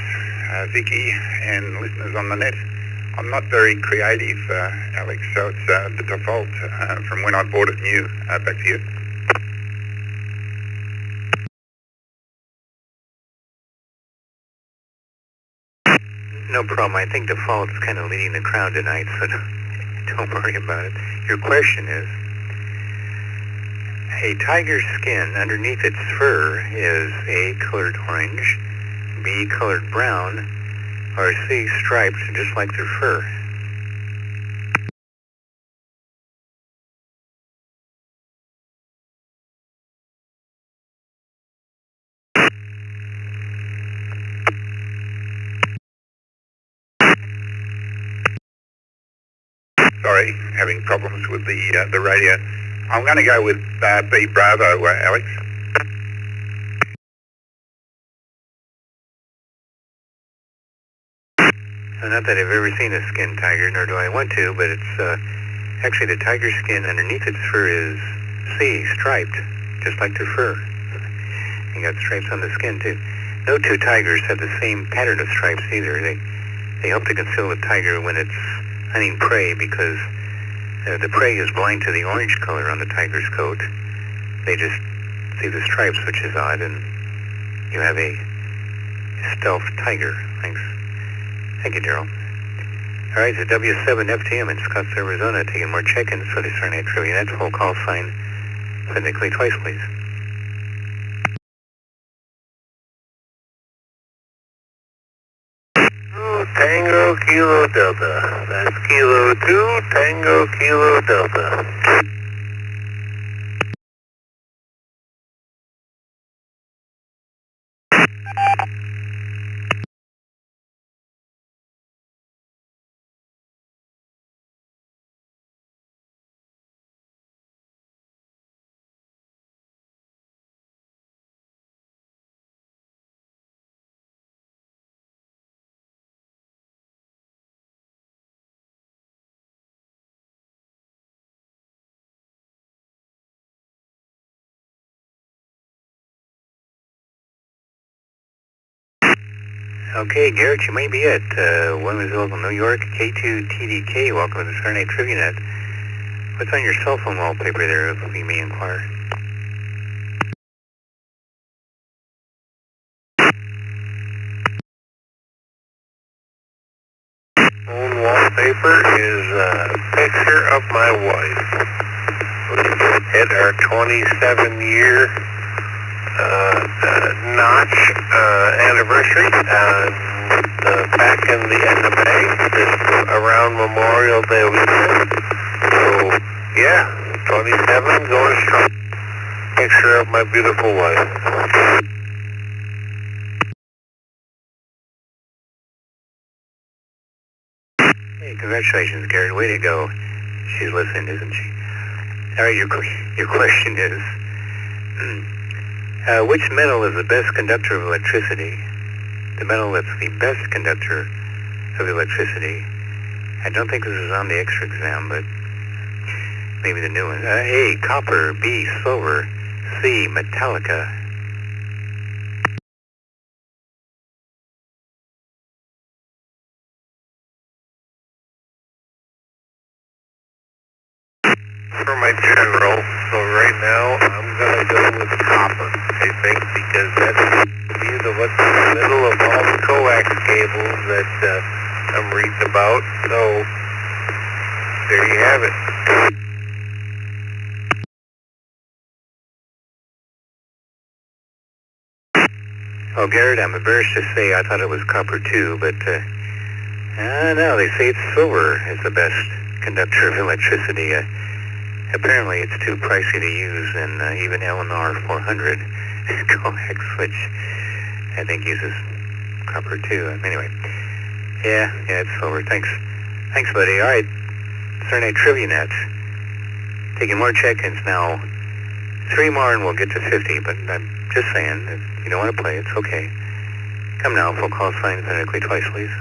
Vicky, and listeners on the net. I'm not very creative, Alex, so it's the default from when I bought it new. Back to you. No problem. I think default's kind of leading the crowd tonight, so don't worry about it. Your question is, a tiger's skin underneath its fur is A, colored orange, B, colored brown, or C, striped just like their fur. Sorry, having problems with the radio. I'm going to go with B, Bravo, Alex. Not that I've ever seen a skin tiger, nor do I want to, but it's actually the tiger skin underneath its fur is C, striped, just like their fur. You got stripes on the skin too. No two tigers have the same pattern of stripes either. They help to conceal the tiger when it's hunting prey, because the prey is blind to the orange color on the tiger's coat. They just see the stripes, which is odd, and you have a stealth tiger. Thanks. Thank you, Daryl. All right, it's a W7FTM in Scottsdale, Arizona, taking more check-ins for the Saturday Night Trivia. That's full call sign phonetically twice, please. Tango Kilo Delta. That's Kilo 2, Tango Kilo Delta. Okay, Garrett, you may be it. One Louisville, New York, K2TDK. Welcome to the Saturday Night Trivia Net. What's on your cell phone wallpaper there, if we may inquire? Phone wallpaper is a picture of my wife. We hit our 27-year notch anniversary back in May, just around Memorial Day weekend. So, yeah, 27, going strong. Picture of my beautiful wife. Hey, congratulations, Garrett. Way to go. She's listening, isn't she? All right, your question is, which metal is the best conductor of electricity? The metal that's the best conductor of electricity. I don't think this is on the extra exam, but maybe the new one. A, copper. B, silver. C, Metallica. For my general, so right now I'm going to go with copper, I think, because that's what's in the middle of all the coax cables that I'm reading about. So there you have it. Oh, Garrett, I'm embarrassed to say I thought it was copper too, but no, they say it's silver is the best conductor of electricity. Apparently it's too pricey to use, and even LNR 400 coax, which I think uses copper too. Anyway, yeah, it's silver. Thanks, buddy. All right, Saturday Night Trivia Net. Taking more check-ins now. 3 more and we'll get to 50, but I'm just saying, if you don't want to play, it's okay. Come now, full call sign phonetically twice, please.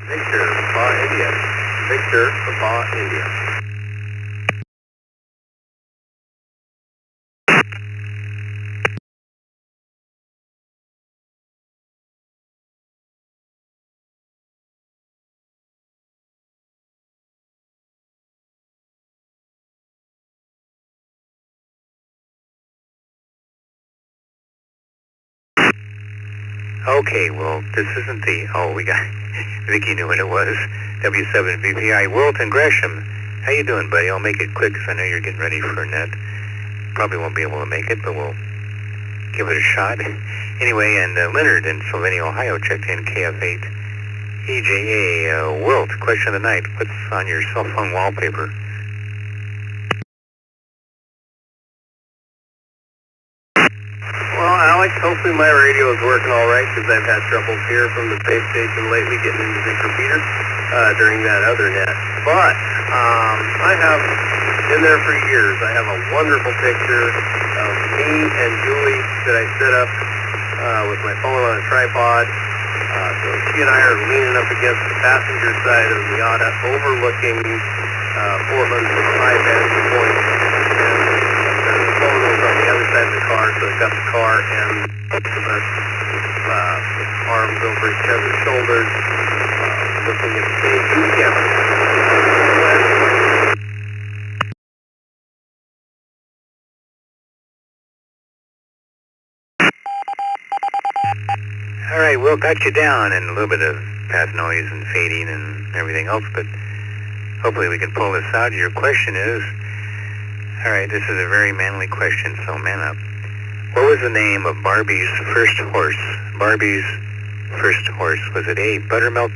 Victor, Papa, India. Victor, Papa, India. Okay, well, this isn't the, Vicky knew what it was. W7VPI, Wilton Gresham. How you doing, buddy? I'll make it quick because I know you're getting ready for a net. Probably won't be able to make it, but we'll give it a shot. Anyway, and Leonard in Sylvania, Ohio, checked in KF8 EJA. Wilt, question of the night. What's on your cell phone wallpaper? Well, Alex, hopefully my radio is working all right because I've had troubles here from the space station lately getting into the repeater during that other net. But I have been there for years. I have a wonderful picture of me and Julie that I set up with my phone on a tripod. So she and I are leaning up against the passenger side of the Miata overlooking Portland from a high vantage point. And the phone was on the other side of the car, so I got the car and both of us arms over each other's shoulders, looking at the stage in the camera. All right, Will, got you down, and a little bit of path noise and fading and everything else, but hopefully we can pull this out. Your question is, all right, this is a very manly question, so man up. What was the name of Barbie's first horse? Barbie's first horse. Was it A, Buttermilk,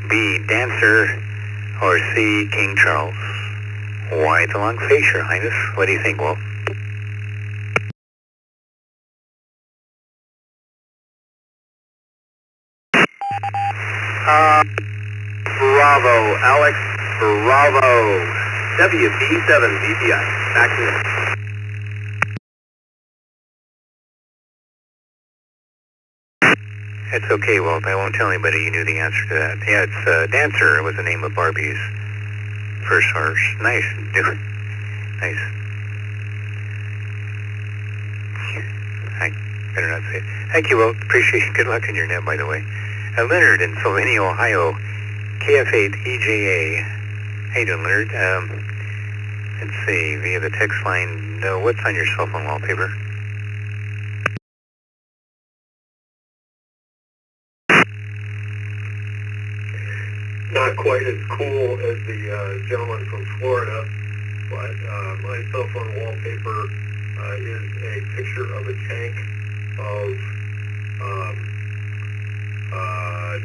B, Dancer, or C, King Charles? Why the long face, Your Highness? What do you think, Will? Bravo, Alex, bravo. WB7VPI, back to you. It's okay, Walt. I won't tell anybody you knew the answer to that. Yeah, it's Dancer was the name of Barbie's first horse. Nice. Nice. I better not say it. Thank you, Walt. Appreciate it. Good luck in your net, by the way. Leonard in Sylvania, Ohio. KF8 EJA. How you doing, Leonard? Let's see, via the text line, what's on your cell phone wallpaper? Not quite as cool as the gentleman from Florida, but my cell phone wallpaper is a picture of a tank of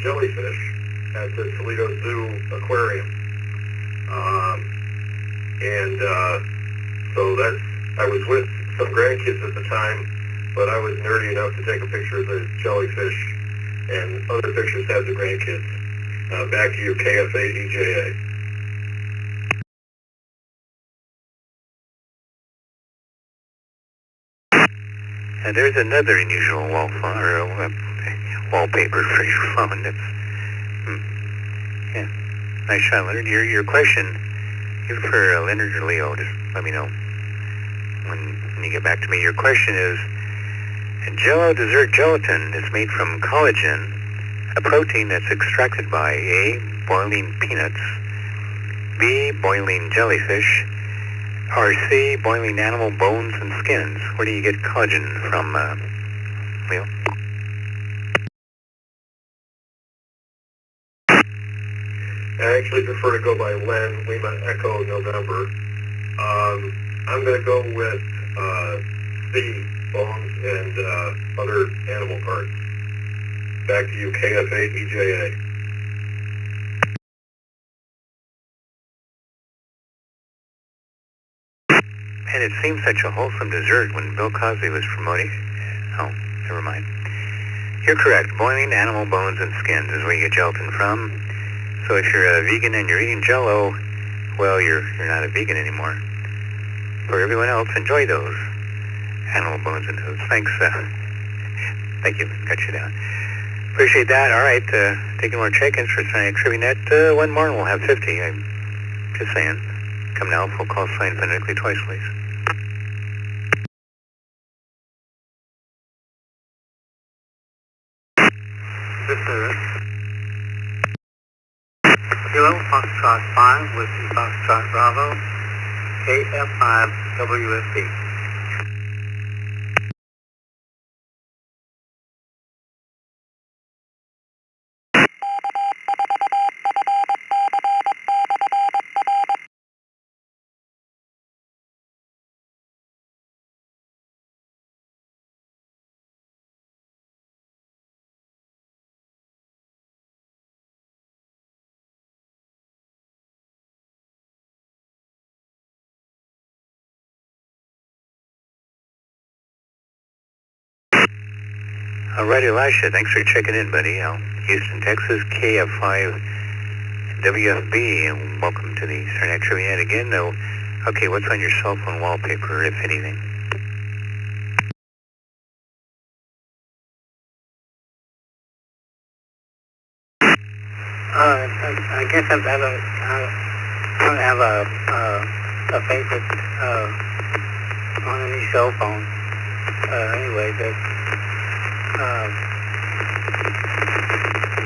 jellyfish at the Toledo Zoo Aquarium. So I was with some grandkids at the time, but I was nerdy enough to take a picture of the jellyfish, and other pictures had the grandkids. Back to you, KF8 EJA. There's another unusual wallpaper for your phone. That's, yeah, nice shot, Leonard. Your question, either for Leonard or Leo, just let me know when you get back to me. Your question is, Jello dessert gelatin is made from collagen, a protein that's extracted by A, boiling peanuts, B, boiling jellyfish, or C, boiling animal bones and skins. Where do you get collagen from, Leo? I actually prefer to go by Len, Lima Echo November. I'm going to go with C, bones and other animal parts. Back to you, KF8 EJA. And it seemed such a wholesome dessert when Bill Cosby was promoting. Oh, never mind. You're correct. Boiling animal bones and skins is where you get gelatin from. So if you're a vegan and you're eating Jell-O, well, you're not a vegan anymore. For everyone else, enjoy those animal bones and those. Thanks. Thank you. Got you down. Appreciate that. All right. Taking more check-ins for Sonic TriviaNet. One more and we'll have 50. I'm just saying. Come now. Full call sign phonetically twice, please. This is Kilo Foxtrot 5 with Foxtrot Bravo, KF5 WSB. All right, Elisha, thanks for checking in, buddy. Houston, Texas, KF5 WFB, and welcome to the Internet Trivia again. Though, okay, what's on your cell phone wallpaper, if anything? I guess I don't have a favorite on any cell phone. Anyway, that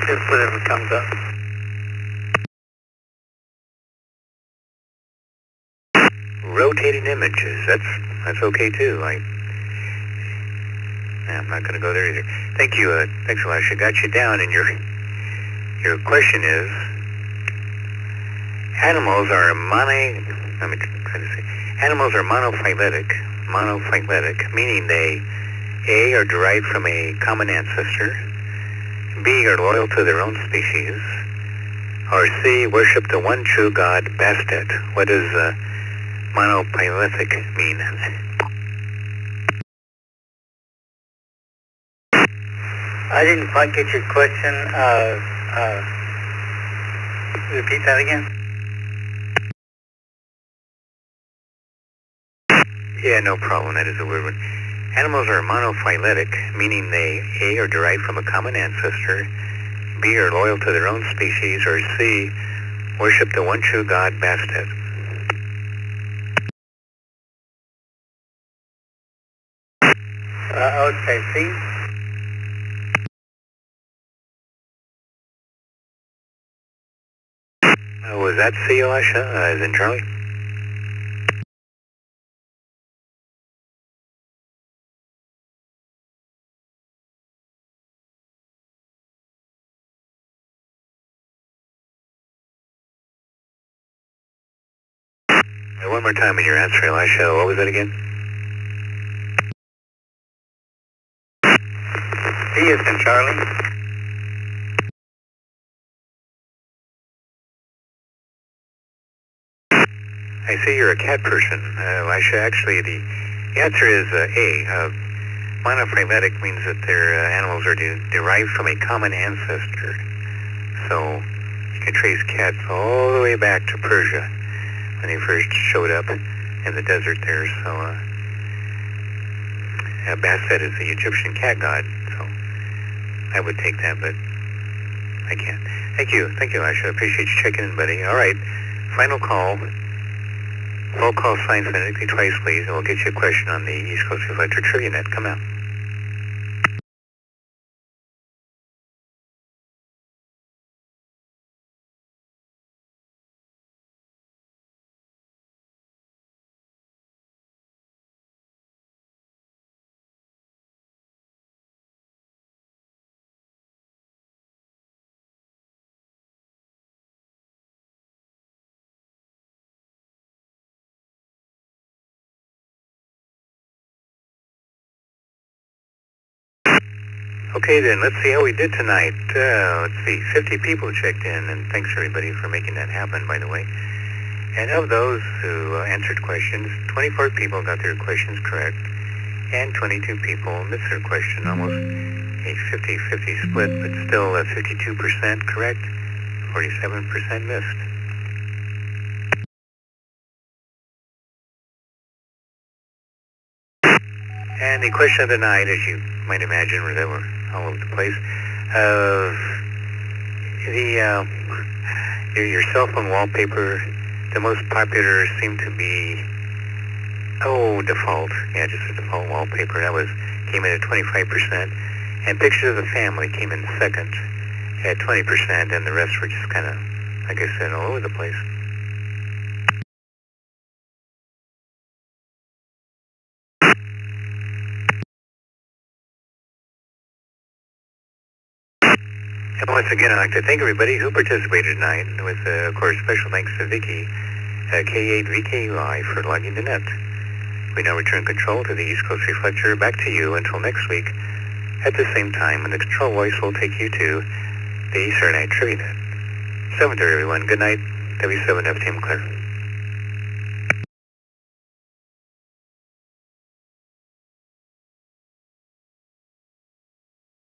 just whatever comes up. Rotating images, that's okay too. I'm not going to go there either. Thank you. Thanks, Elisha. Got you down, and your question is, animals are monophyletic, meaning they, A, are derived from a common ancestor, B, are loyal to their own species, or C, worship the one true God, Bastet. What does monophyletic mean? I didn't quite get your question. Repeat that again. Yeah, no problem. That is a weird one. Animals are monophyletic, meaning they, A, are derived from a common ancestor, B, are loyal to their own species, or C, worship the one true God, Bastet. I would say C. Was that C, Elisha, as in Charlie? One more time in your answer, Elisha. What was that again? C is in Charlie. I see you're a cat person, Elisha. Actually, the answer is A. Monophyletic means that their animals are derived from a common ancestor. So you can trace cats all the way back to Persia when they first showed up in the desert there. So Bastet is the Egyptian cat god, so I would take that, but I can't. Thank you, Asha. Appreciate you checking in, buddy. All right, final call. Roll call sign phonetically twice, please, and we'll get you a question on the East Coast Reflector Trivia Net. Come out. Okay then, let's see how we did tonight. Let's see, 50 people checked in, and thanks everybody for making that happen, by the way. And of those who answered questions, 24 people got their questions correct, and 22 people missed their question. Almost a 50-50 split, but still 52% correct, 47% missed. And the question of the night, as you might imagine, they were all over the place. Your cell phone wallpaper, the most popular seemed to be, default. Yeah, just a default wallpaper. That came in at 25%. And pictures of the family came in second at 20%, and the rest were just kind of, like I said, all over the place. And once again, I'd like to thank everybody who participated tonight, with, of course, special thanks to Vicky, K8VKUI, for logging the net. We now return control to the East Coast Reflector. Back to you until next week at the same time, when the control voice will take you to the Eastern Night Trivia Net. 7:30, everyone. Good night. W7 FTM clear.